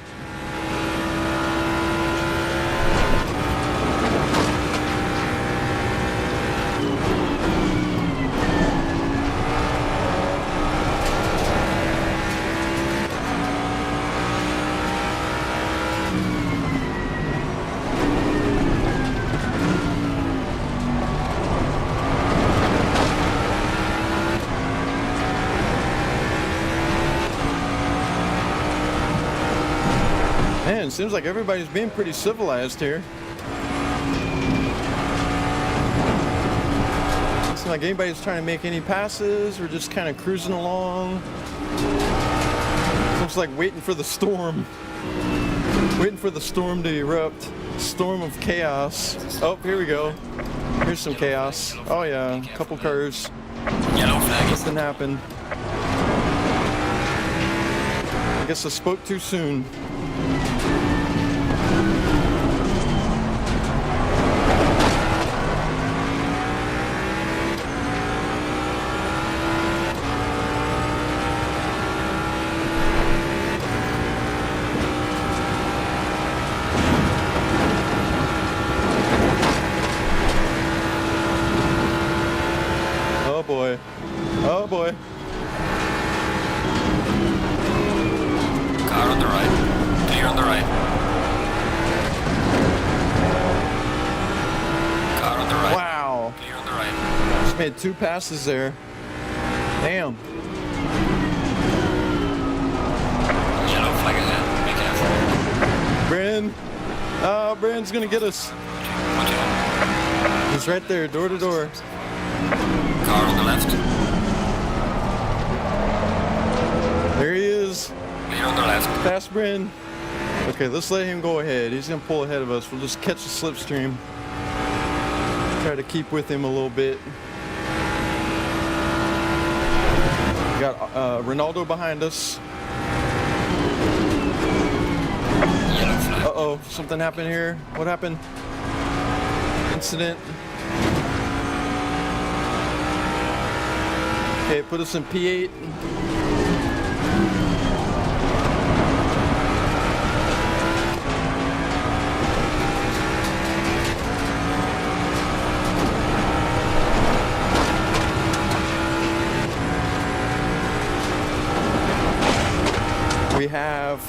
Man, it seems like everybody's being pretty civilized here. Doesn't seem like anybody's trying to make any passes. We're just kind of cruising along. Seems like waiting for the storm. Waiting for the storm to erupt. Storm of chaos. Oh, here we go. Here's some chaos. Oh yeah, a couple cars. Yellow flag. Nothing happened. I guess I spoke too soon. Oh boy. Oh boy. Car on the right. Clear on the right. Car on the right. Wow. Clear on the right. Just made 2 passes there. Damn. Yellow flag ahead. Be careful. Bryn. Oh, Bryn's gonna get us. Watch out. He's right there, door to door. Car on the left. There he is. Clear on the left. Past Bryn. Okay, let's let him go ahead. He's gonna pull ahead of us. We'll just catch the slipstream. Try to keep with him a little bit. got Ronaldo behind us. Yellow flag. Uh-oh, something happened here. What happened? Incident. Okay, put us in P8. We have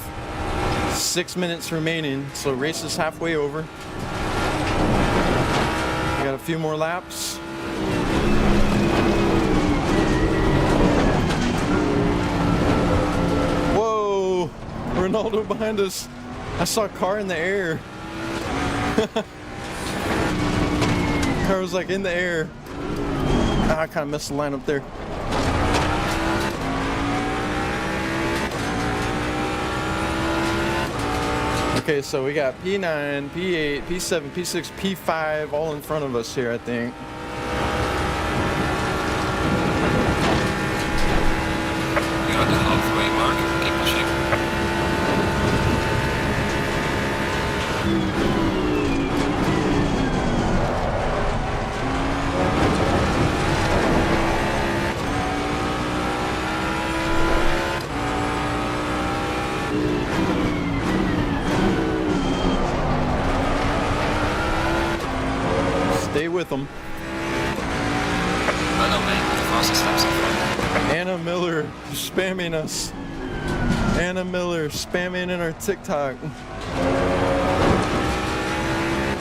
6 minutes remaining, so race is halfway over. We got a few more laps. Whoa, Ronaldo behind us. I saw a car in the air. Car was like in the air. I kind of missed the line up there. Okay, so we got P9, P8, P7, P6, P5 all in front of us here, I think. We're at the halfway mark. Keep pushing. Stay with them. Well done, mate. The fastest lap so far. Anna Miller spamming us. Anna Miller spamming in our TikTok.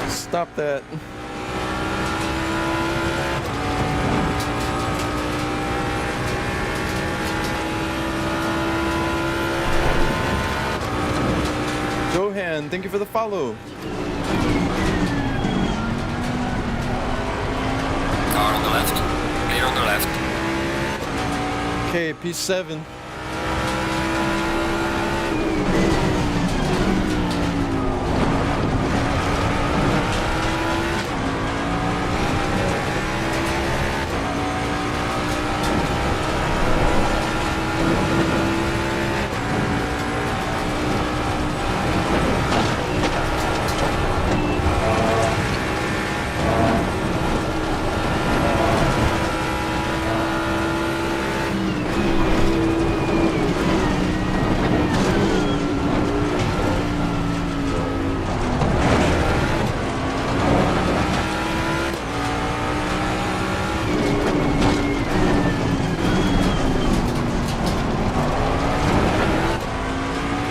Stop that. Johan, thank you for the follow. Car on the left. Clear on the left. Okay, P7.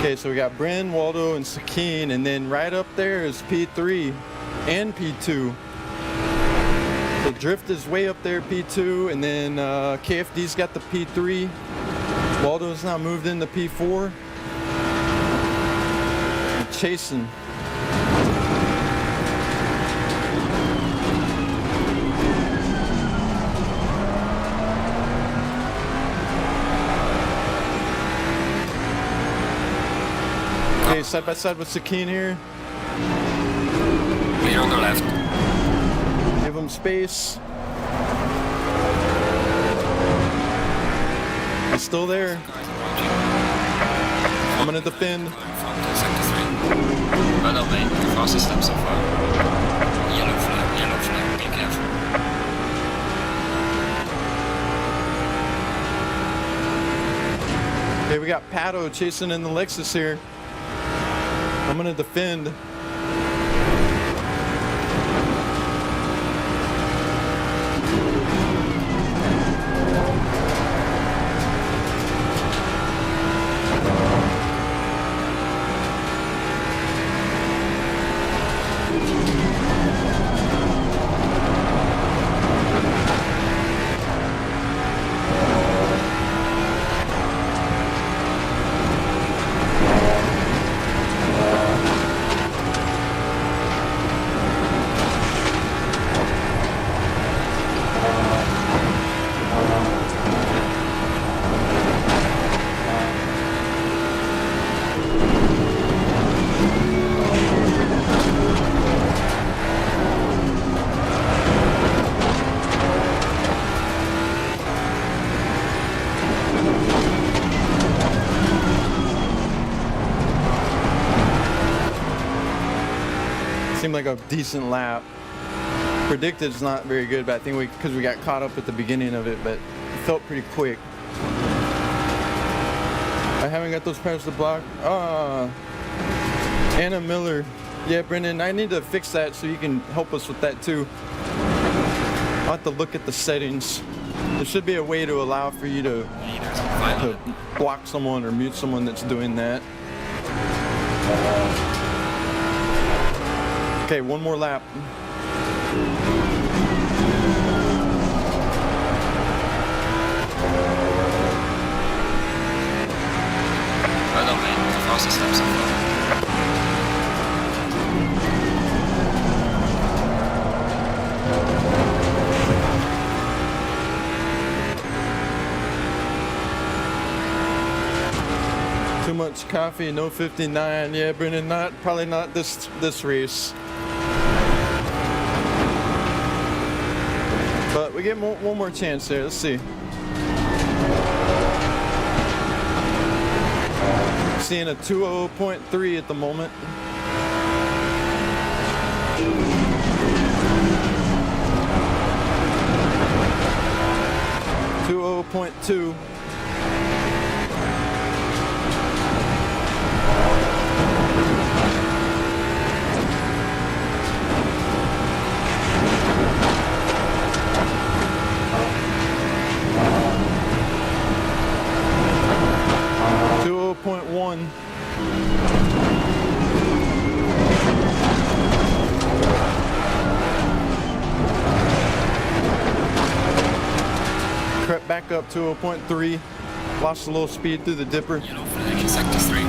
Okay, so we got Bryn, Waldo, and Sakine, and then right up there is P3 and P2. So Drift is way up there, P2, and then KFD's got the P3. Waldo's now moved into P4. And chasing. Okay, side by side with Sakine here. Clear on the left. Give him space. He's still there. I'm gonna defend. In front of sector 3. Well done, mate. The fastest lap so far. Yellow flag. Be careful. Okay, we got Pato chasing in the Lexus here. I'm gonna defend. Seemed like a decent lap. Predicted's not very good, but I think because we got caught up at the beginning of it, but it felt pretty quick. I haven't got those pairs to block. Anna Miller. Yeah, Brendan, I need to fix that so you can help us with that too. I'll have to look at the settings. There should be a way to allow for you to block someone or mute someone that's doing that. Okay, one more lap. Well done, mate. The fastest lap so far. Too much coffee, no 59. Yeah, Brendan, probably not this race. But we get one more chance there. Let's see. Seeing a 2:00.3 at the moment. .2. 2:0.1. Crept back up to 0.3. Lost a little speed through the dipper. Yellow flag in sector 3.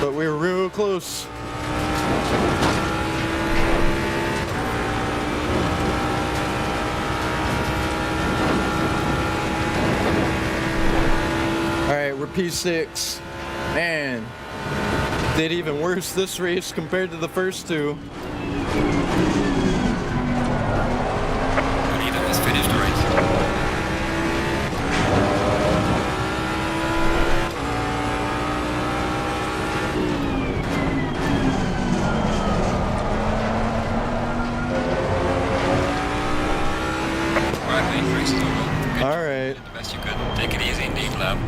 But we were real close. All right, we're P6. Man, did even worse this race compared to the first two. Neither has finished the race. Alright, mate, race is over. All right. You did the best you could. Take it easy indeed, lab.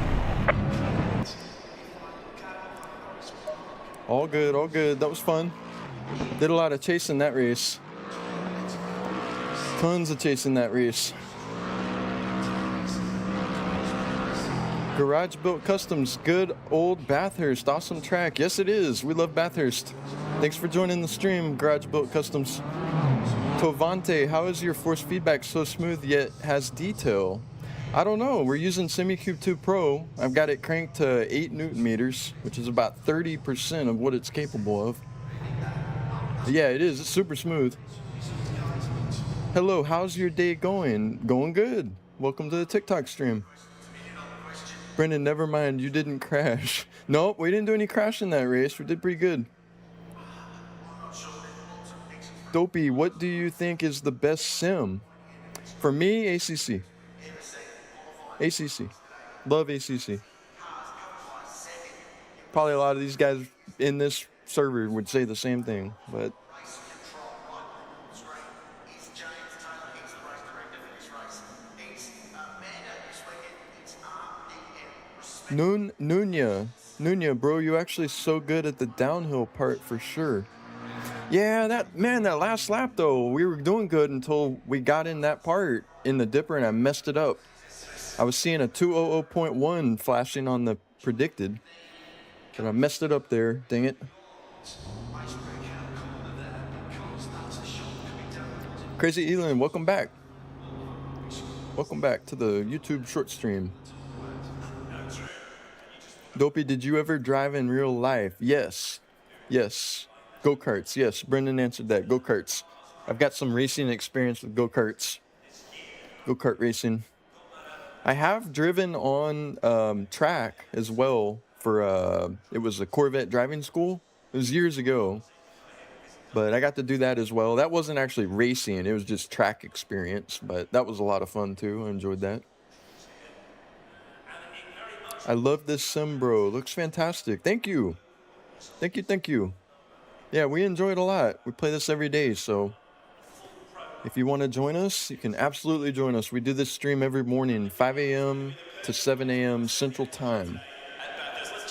All good, all good. That was fun. Did a lot of chasing that race. Tons of chasing that race. Garage Built Customs, good old Bathurst, awesome track. Yes, it is. We love Bathurst. Thanks for joining the stream, Garage Built Customs. Tovante, how is your force feedback so smooth yet has detail? I don't know. We're using SemiCube 2 Pro. I've got it cranked to 8 Newton meters, which is about 30% of what it's capable of. Yeah, it is. It's super smooth. Hello, how's your day going? Going good. Welcome to the TikTok stream. Brendan, never mind. You didn't crash. Nope, we didn't do any crashing that race. We did pretty good. Dopey, what do you think is the best sim? For me, ACC. ACC. Love ACC. Probably a lot of these guys in this server would say the same thing, but Nunya, bro, you actually so good at the downhill part for sure. Yeah, that last lap though, we were doing good until we got in that part in the dipper and I messed it up. I was seeing a 2:00.1 flashing on the predicted, and I messed it up there. Dang it. Crazy Elon, welcome back. Welcome back to the YouTube short stream. Dopey, did you ever drive in real life? Yes. Yes. Go-karts. Yes, Brendan answered that. Go-karts. I've got some racing experience with go-karts. Go-kart racing. I have driven on track as well for, it was a Corvette driving school. It was years ago. But I got to do that as well. That wasn't actually racing. It was just track experience. But that was a lot of fun too. I enjoyed that. I love this sim, bro. Looks fantastic. Thank you. Thank you, thank you. Yeah, we enjoy it a lot. We play this every day, so if you want to join us, you can absolutely join us. We do this stream every morning, 5 a.m. to 7 a.m. Central Time.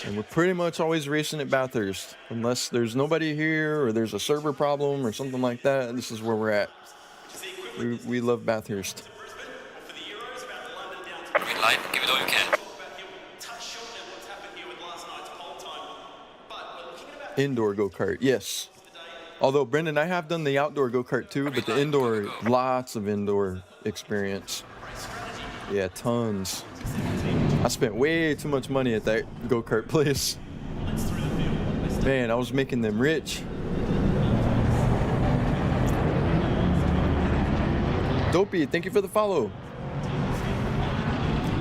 And we're pretty much always racing at Bathurst. Unless there's nobody here or there's a server problem or something like that, this is where we're at. We love Bathurst. Green light, give it all you can. Indoor go-kart, yes. Although, Brendan, I have done the outdoor go-kart too, but the indoor, lots of indoor experience. Yeah, tons. I spent way too much money at that go-kart place. Man, I was making them rich. Dopey, thank you for the follow.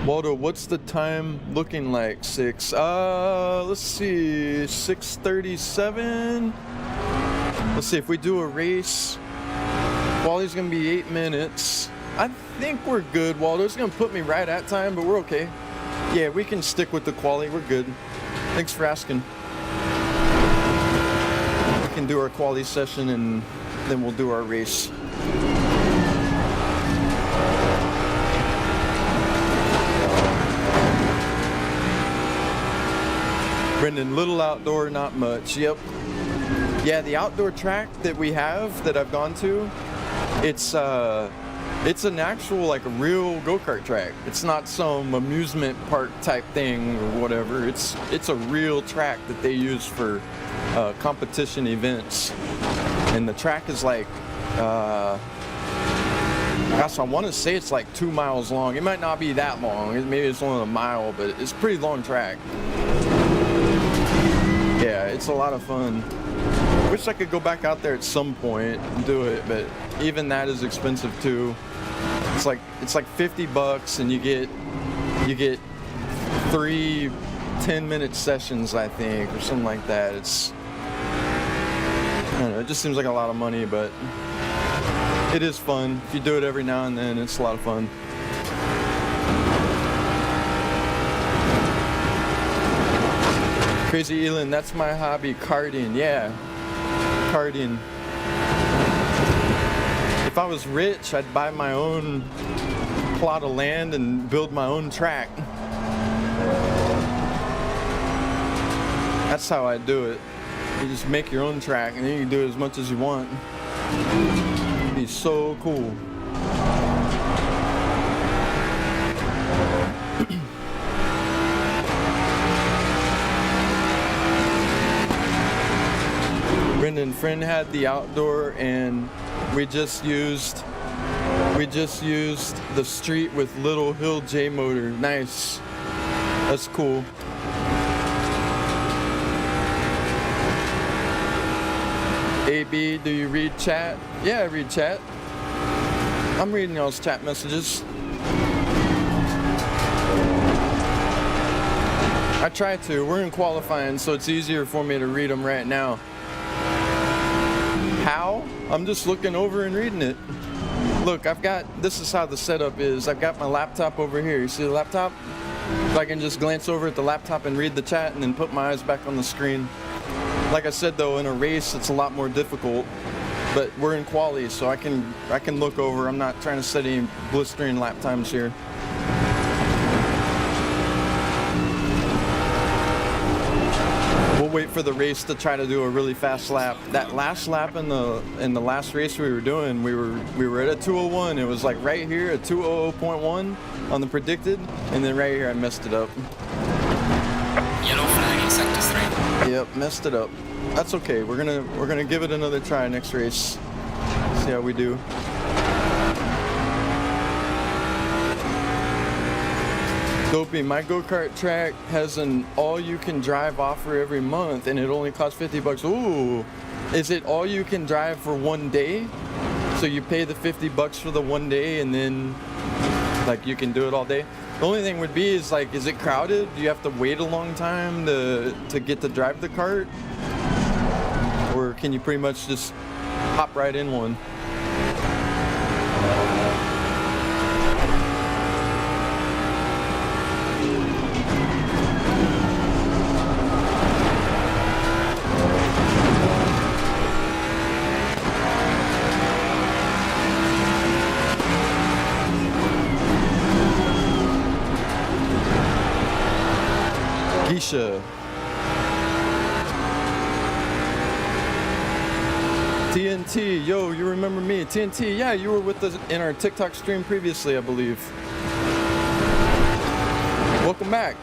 Waldo, what's the time looking like? Let's see, 6:37. Let's see if we do a race. Quali's gonna be 8 minutes. I think we're good, Waldo. It's gonna put me right at time, but we're okay. Yeah, we can stick with the quali. We're good. Thanks for asking. We can do our quali session and then we'll do our race. Brendan, little outdoor, not much. Yep. Yeah, the outdoor track that we have that I've gone to, it's an actual, like, a real go-kart track. It's not some amusement park type thing or whatever. It's a real track that they use for competition events. And the track is like, gosh, I want to say it's like 2 miles long. It might not be that long. Maybe it's only a mile, but it's a pretty long track. Yeah, it's a lot of fun. Wish I could go back out there at some point and do it, but even that is expensive too. It's like $50 and you get 3 10-minute sessions, I think, or something like that. I don't know, it just seems like a lot of money, but it is fun. If you do it every now and then, it's a lot of fun. Crazy Elin, that's my hobby, karting. Yeah, karting. If I was rich, I'd buy my own plot of land and build my own track. That's how I do it. You just make your own track and then you can do as much as you want. It'd be so cool. Brendan, friend had the outdoor and we just used the street with little Hill J motor. Nice. That's cool. AB, do you read chat? Yeah, I read chat. I'm reading y'all's chat messages. I try to. We're in qualifying, so it's easier for me to read them right now. How? I'm just looking over and reading it. Look, this is how the setup is. I've got my laptop over here. You see the laptop? If I can just glance over at the laptop and read the chat and then put my eyes back on the screen. Like I said though, in a race it's a lot more difficult, but we're in quali, so I can look over. I'm not trying to set any blistering lap times here. We'll wait for the race to try to do a really fast lap. That last lap in the last race we were doing, we were at a 201. It was like right here at 200.1 on the predicted, and then right here I messed it up. Yellow flag in sector 3. Yep, messed it up. That's okay. We're gonna give it another try next race. See how we do. Dopey, my go-kart track has an all-you-can-drive offer every month, and it only costs $50. Ooh, is it all you can drive for one day? So you pay the $50 for the one day, and then like you can do it all day. The only thing would be is like, is it crowded? Do you have to wait a long time to get to drive the kart, or can you pretty much just hop right in one? Geisha. TNT, yo, you remember me? TNT, yeah, you were with us in our TikTok stream previously, I believe. Welcome back.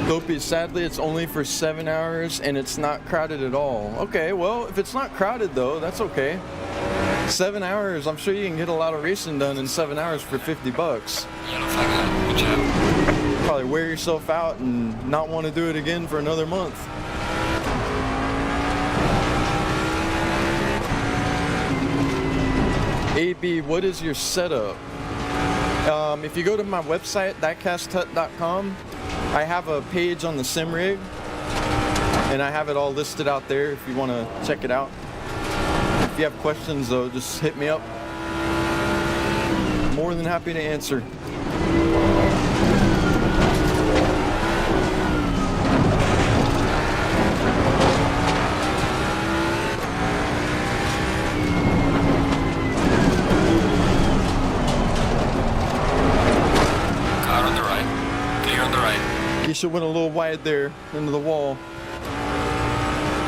Dopey, sadly, it's only for 7 hours and it's not crowded at all. Okay, well, if it's not crowded though, that's okay. 7 hours, I'm sure you can get a lot of racing done in 7 hours for 50 bucks. Yellow flag, good job. Probably wear yourself out and not want to do it again for another month. AB, what is your setup? If you go to my website, diecasthut.com, I have a page on the sim rig, and I have it all listed out there if you want to check it out. If you have questions, though, just hit me up. More than happy to answer. Keisha went a little wide there into the wall.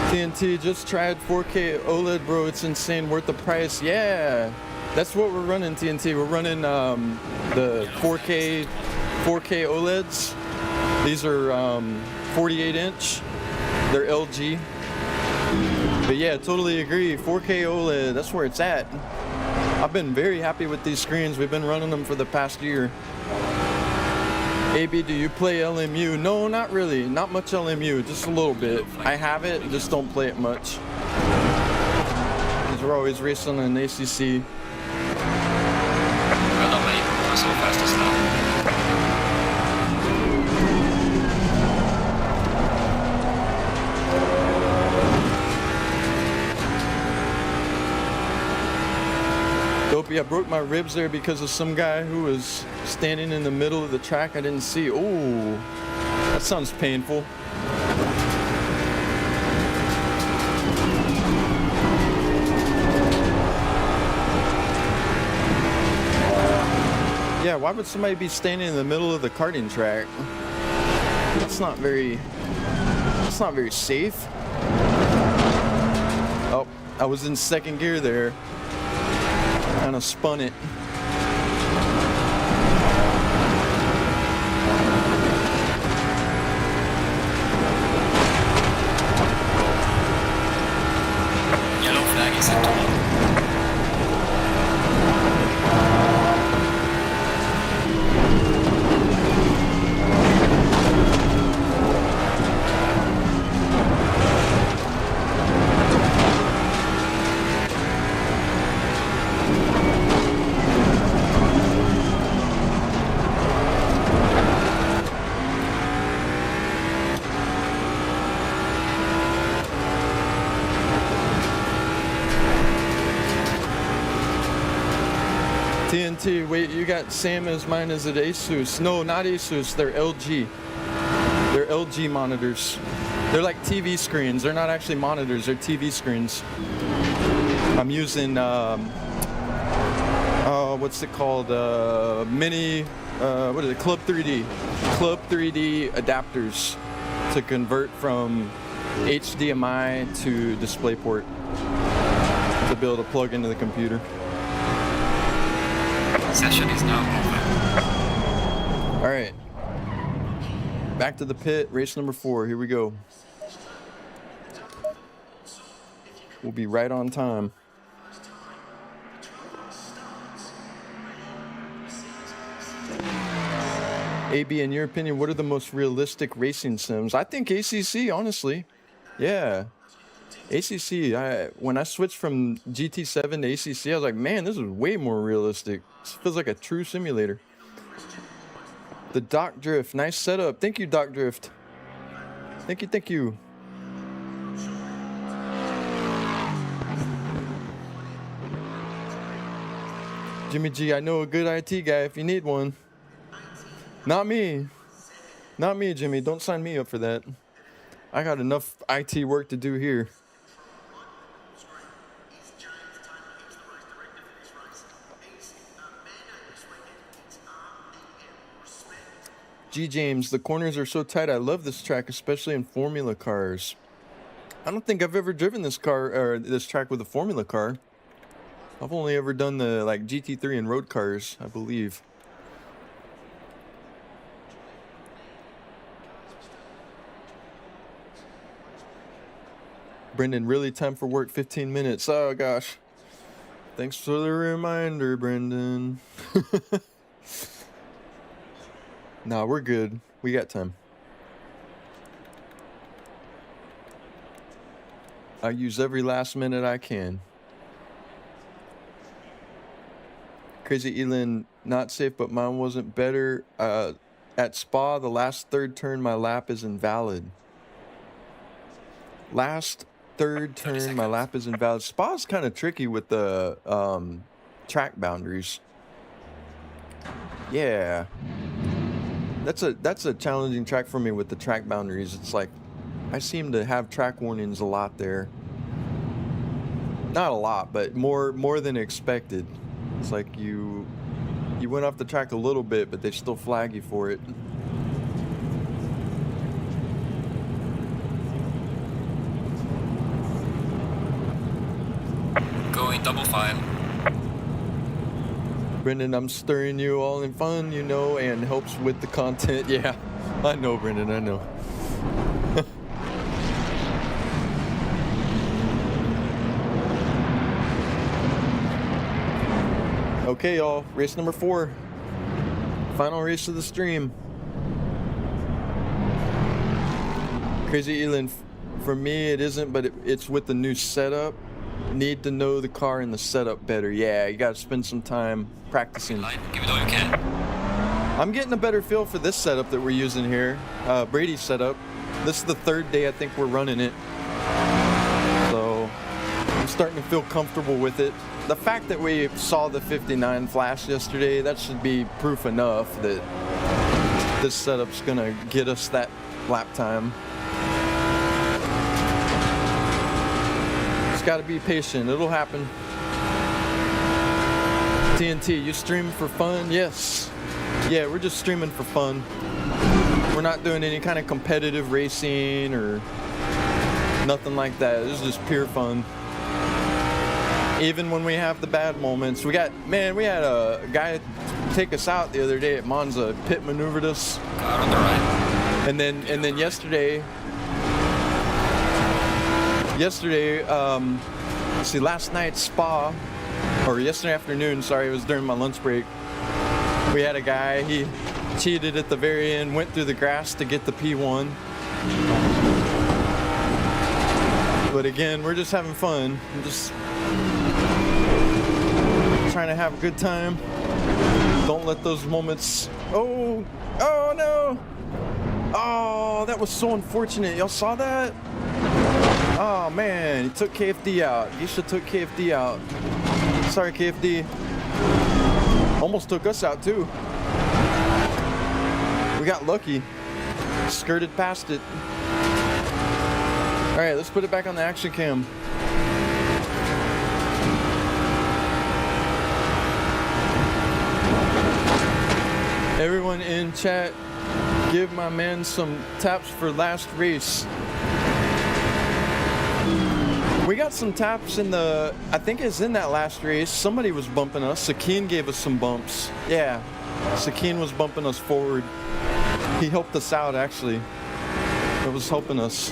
TNT just tried 4K OLED, bro. It's insane, worth the price. Yeah, that's what we're running, TNT. We're running the 4K OLEDs. These are 48 inch. They're LG. But yeah, totally agree. 4K OLED, that's where it's at. I've been very happy with these screens. We've been running them for the past year. AB, do you play LMU? No, not really. Not much LMU, just a little bit. I have it, just don't play it much. Because we're always racing on ACC. Well done, mate. That's all fastest now. Dopey, I broke my ribs there because of some guy who was standing in the middle of the track I didn't see. Ooh, that sounds painful. Yeah, why would somebody be standing in the middle of the karting track? That's not very safe. Oh, I was in second gear there. Kind of spun it. Yellow flag is set. TNT, wait, you got Sam as mine as at Asus. No, not Asus, they're LG. They're LG monitors. They're like TV screens. They're not actually monitors, they're TV screens. I'm using, what's it called? Mini, what is it? Club 3D. Club 3D adapters to convert from HDMI to DisplayPort to be able to plug into the computer. Session is now over. All right, back to the pit, race number 4, here we go. We'll be right on time. AB, in your opinion, what are the most realistic racing sims? I think ACC, honestly. Yeah. ACC, when I switched from GT7 to ACC, I was like, man, this is way more realistic. This feels like a true simulator. The Doc Drift, nice setup. Thank you, Doc Drift. Thank you, thank you. Jimmy G, I know a good IT guy if you need one. Not me. Not me, Jimmy. Don't sign me up for that. I got enough IT work to do here. G James, the corners are so tight. I love this track, especially in formula cars. I don't think I've ever driven this car or this track with a formula car. I've only ever done the like GT3 and road cars, I believe. Brendan, really time for work, 15 minutes. Oh gosh. Thanks for the reminder, Brendan. Nah, we're good. We got time. I use every last minute I can. Crazy Elin, not safe, but mine wasn't better. At Spa, the last third turn, my lap is invalid. Last third turn, my lap is invalid. Spa's kind of tricky with the track boundaries. Yeah. That's a challenging track for me with the track boundaries. It's like I seem to have track warnings a lot there. Not a lot, but more than expected. It's like you went off the track a little bit, but they still flag you for it. Going double file. Brendan, I'm stirring you all in fun, you know, and helps with the content. Yeah, I know, Brendan, I know. Okay, y'all, race number 4. Final race of the stream. Crazy Elin, for me it isn't, but it's with the new setup. Need to know the car and the setup better. Yeah, you gotta spend some time practicing. Give it all you can. I'm getting a better feel for this setup that we're using here. Brady's setup. This is the 3rd day I think we're running it. So I'm starting to feel comfortable with it. The fact that we saw the 59 flash yesterday, that should be proof enough that this setup's gonna get us that lap time. Got to be patient. It'll happen. TNT, you stream for fun? Yes. Yeah, we're just streaming for fun. We're not doing any kind of competitive racing or nothing like that. This is just pure fun. Even when we have the bad moments. We had a guy take us out the other day at Monza, pit maneuvered us. Car on the right. And then yesterday, last night Spa, or yesterday afternoon, sorry, it was during my lunch break. We had a guy, he cheated at the very end, went through the grass to get the P1. But again, we're just having fun. I'm just trying to have a good time. Don't let those moments, oh no. Oh, that was so unfortunate. Y'all saw that? Oh man, he took KFD out. You should took KFD out. Sorry, KFD. Almost took us out too. We got lucky. Skirted past it. All right, let's put it back on the action cam. Everyone in chat, give my man some taps for last race. We got some taps in I think it's in that last race. Somebody was bumping us. Sakeen gave us some bumps. Yeah, Sakeen was bumping us forward. He helped us out, actually. It was helping us.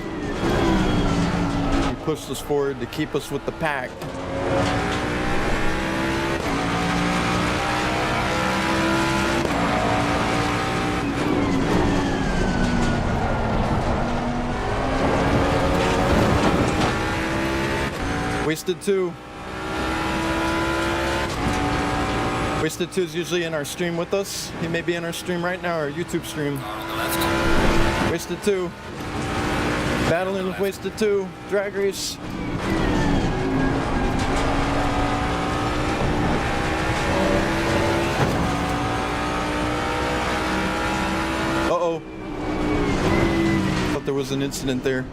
He pushed us forward to keep us with the pack. Wasted 2. Wasted 2 is usually in our stream with us. He may be in our stream right now, our YouTube stream. Wasted 2. Battling with Wasted 2. Drag race. Uh-oh. Thought there was an incident there.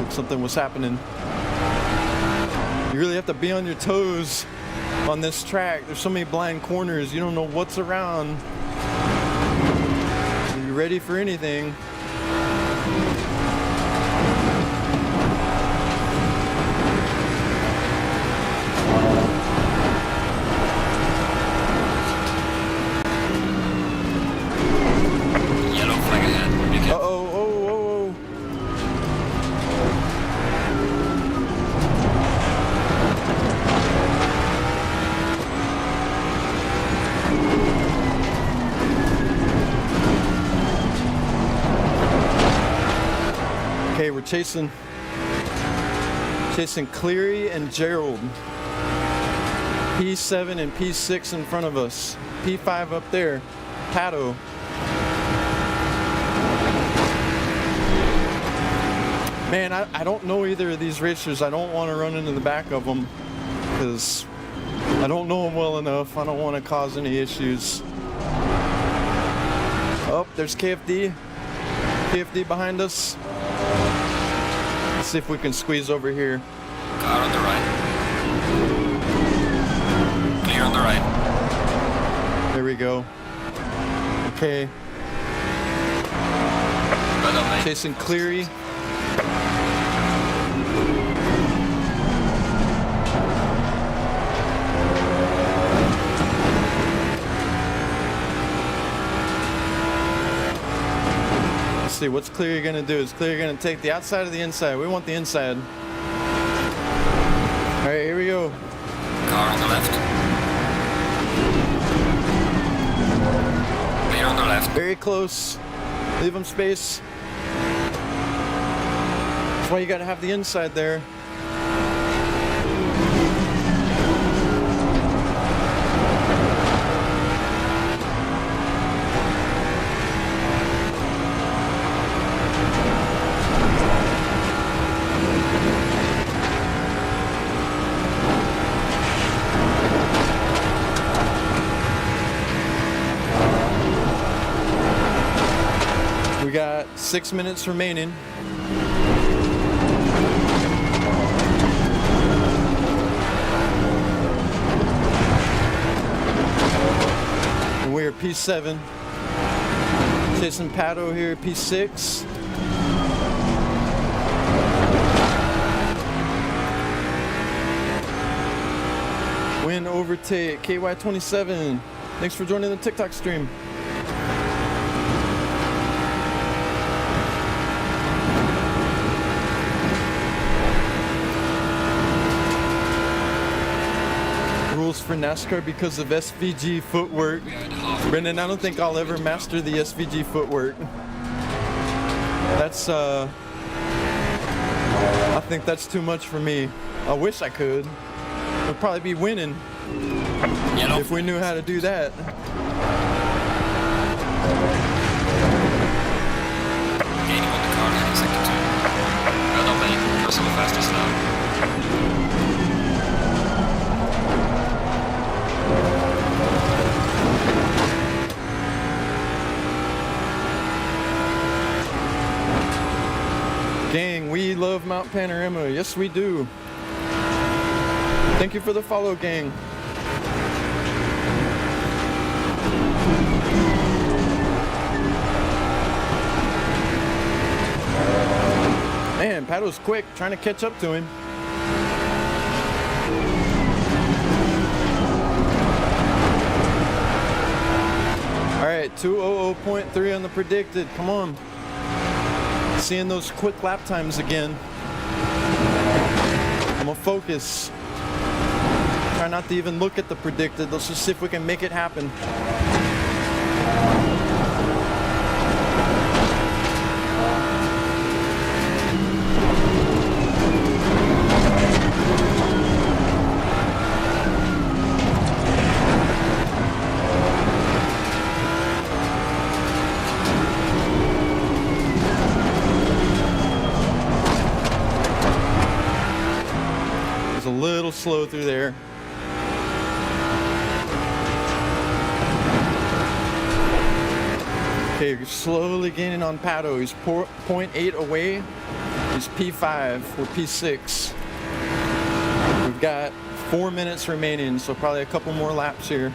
Something was happening. You really have to be on your toes on this track. There's so many blind corners. You don't know what's around. You ready for anything. Yellow flag ahead. Be careful. Uh-oh, oh, oh, oh. Okay, we're chasing Cleary and Gerald. P7 and P6 in front of us. P5 up there. Pato. Man, I don't know either of these racers. I don't want to run into the back of them because I don't know them well enough. I don't want to cause any issues. Oh, there's KFD. KFD behind us. Let's see if we can squeeze over here. Car on the right. Clear on the right. There we go. Okay. Well done, mate. Chasing Cleary. Let's see, what's Cleary gonna do? Is Cleary gonna take the outside or the inside? We want the inside. All right, here we go. Car on the left. Clear on the left. Very close. Leave them space. That's why you gotta have the inside there. We got 6 minutes remaining. And we are P7. Chasing Pato here, P6. Win overtake, KY27. Thanks for joining the TikTok stream. Rules for NASCAR because of SVG footwork. Brendan, I don't think I'll ever master the SVG footwork. That's, I think that's too much for me. I wish I could. We'd probably be winning if we knew how to do that. Gaining on the car in second two. Well done, mate. You're so fastest now. Gang, we love Mount Panorama. Yes, we do. Thank you for the follow, gang. Man, Pato's quick, trying to catch up to him. All right, 2:00.3 on the predicted. Come on. Seeing those quick lap times again. I'm gonna focus. Try not to even look at the predicted. Let's just see if we can make it happen. It's a little slow through there. Okay, you're slowly gaining on Pato. He's 0.8 away. He's P5. We're P6. We've got 4 minutes remaining, so probably a couple more laps here.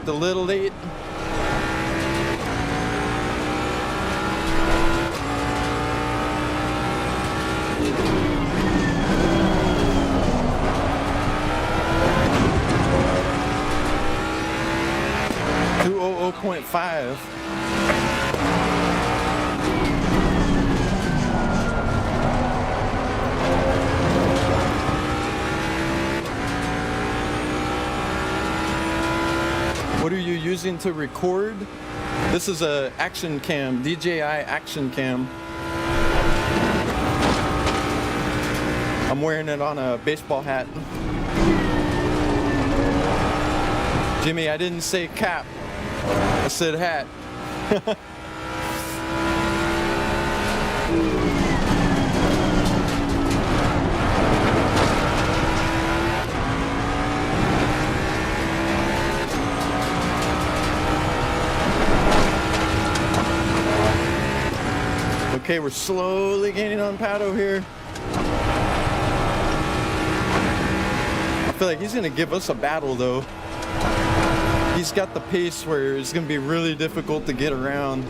Picked a little late. .5. What are you using to record? This is a action cam, DJI action cam. I'm wearing it on a baseball hat. Jimmy, I didn't say cap. I said hat. Okay, we're slowly gaining on Pato here. I feel like he's gonna give us a battle though. He's got the pace where it's going to be really difficult to get around.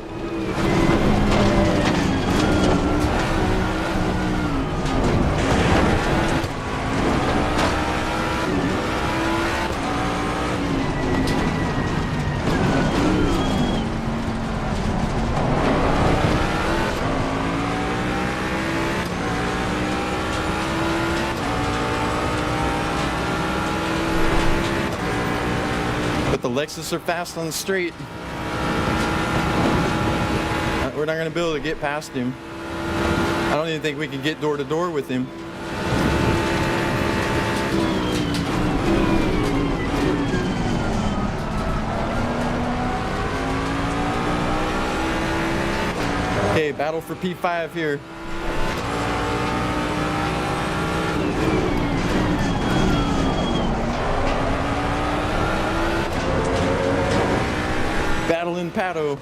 The Lexus are fast on the straight. We're not going to be able to get past him. I don't even think we can get door to door with him. Okay, battle for P5 here. Battling Pato.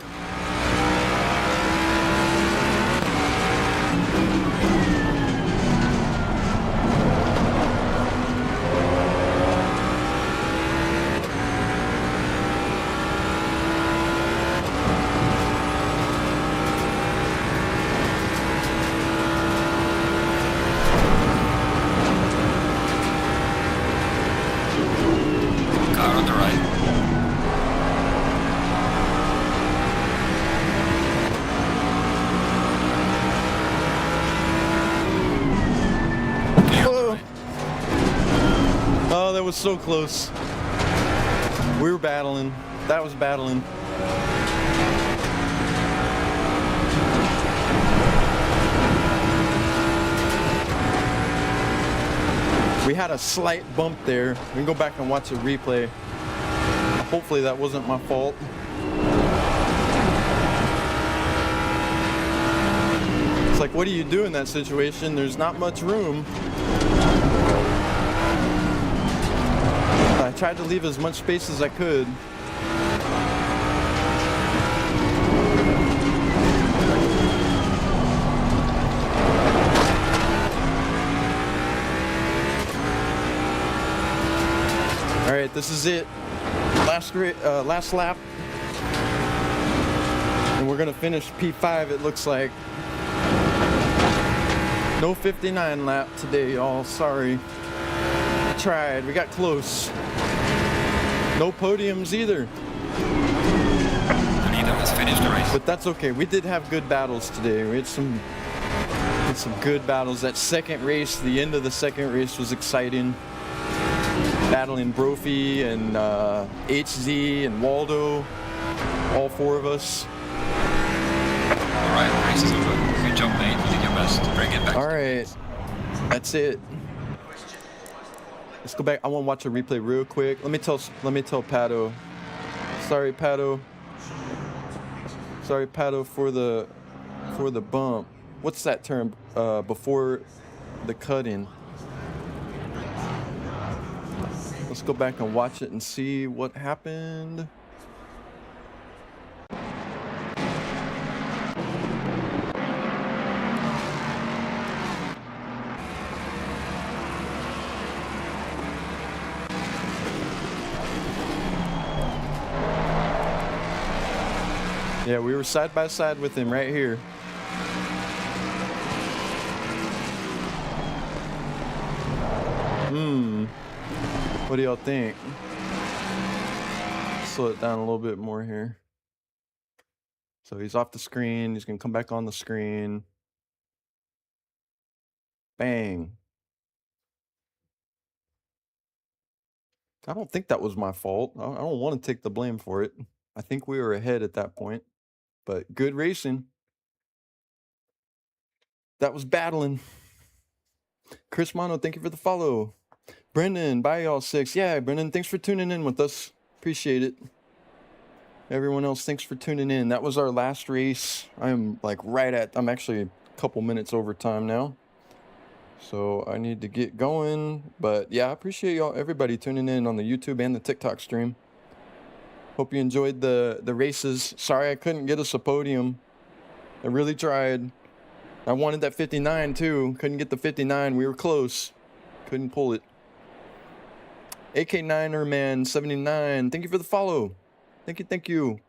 Car on the right. Oh, that was so close. We were battling. That was battling. We had a slight bump there. We can go back and watch a replay. Hopefully that wasn't my fault. It's like, what do you do in that situation? There's not much room. I tried to leave as much space as I could. All right, this is it. Last lap. And we're gonna finish P5, it looks like. No 59 lap today, y'all, sorry. Tried, we got close. No podiums either. Neither has finished the race. But that's okay. We did have good battles today. We had some good battles. That second race, the end of the second race was exciting. Battling Brophy and HZ and Waldo, all four of us. All right, race is over. Good job, mate. You did your best to bring it back. All right, that's it. Let's go back. I want to watch a replay real quick. Let me tell Pato. Sorry, Pato. Sorry, Pato, for the bump. What's that term? Before the cut-in. Let's go back and watch it and see what happened. Yeah, we were side by side with him right here. What do y'all think? Slow it down a little bit more here. So he's off the screen. He's going to come back on the screen. Bang. I don't think that was my fault. I don't want to take the blame for it. I think we were ahead at that point. But good racing. That was battling. Chris Mono, thank you for the follow. Brendan, bye y'all 6. Yeah, Brendan, thanks for tuning in with us. Appreciate it. Everyone else, thanks for tuning in. That was our last race. I'm actually a couple minutes over time now. So I need to get going. But yeah, I appreciate y'all, everybody tuning in on the YouTube and the TikTok stream. Hope you enjoyed the races. Sorry I couldn't get us a podium. I really tried. I wanted that 59 too. Couldn't get the 59. We were close. Couldn't pull it. AK9er man 79. Thank you for the follow. Thank you.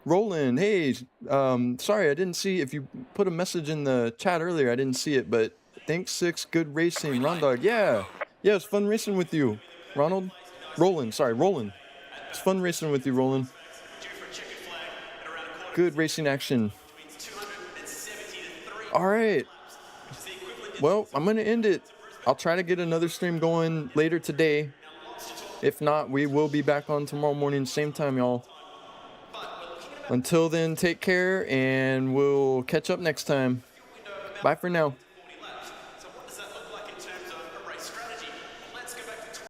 Roland, hey, sorry I didn't see if you put a message in the chat earlier. I didn't see it, but thanks 6. Good racing, Rondog. Yeah, it's fun racing with you, Roland. It's fun racing with you, Roland. Good racing action. All right. Well, I'm gonna end it. I'll try to get another stream going later today. If not, we will be back on tomorrow morning, same time, y'all. Until then, take care, and we'll catch up next time. Bye for now.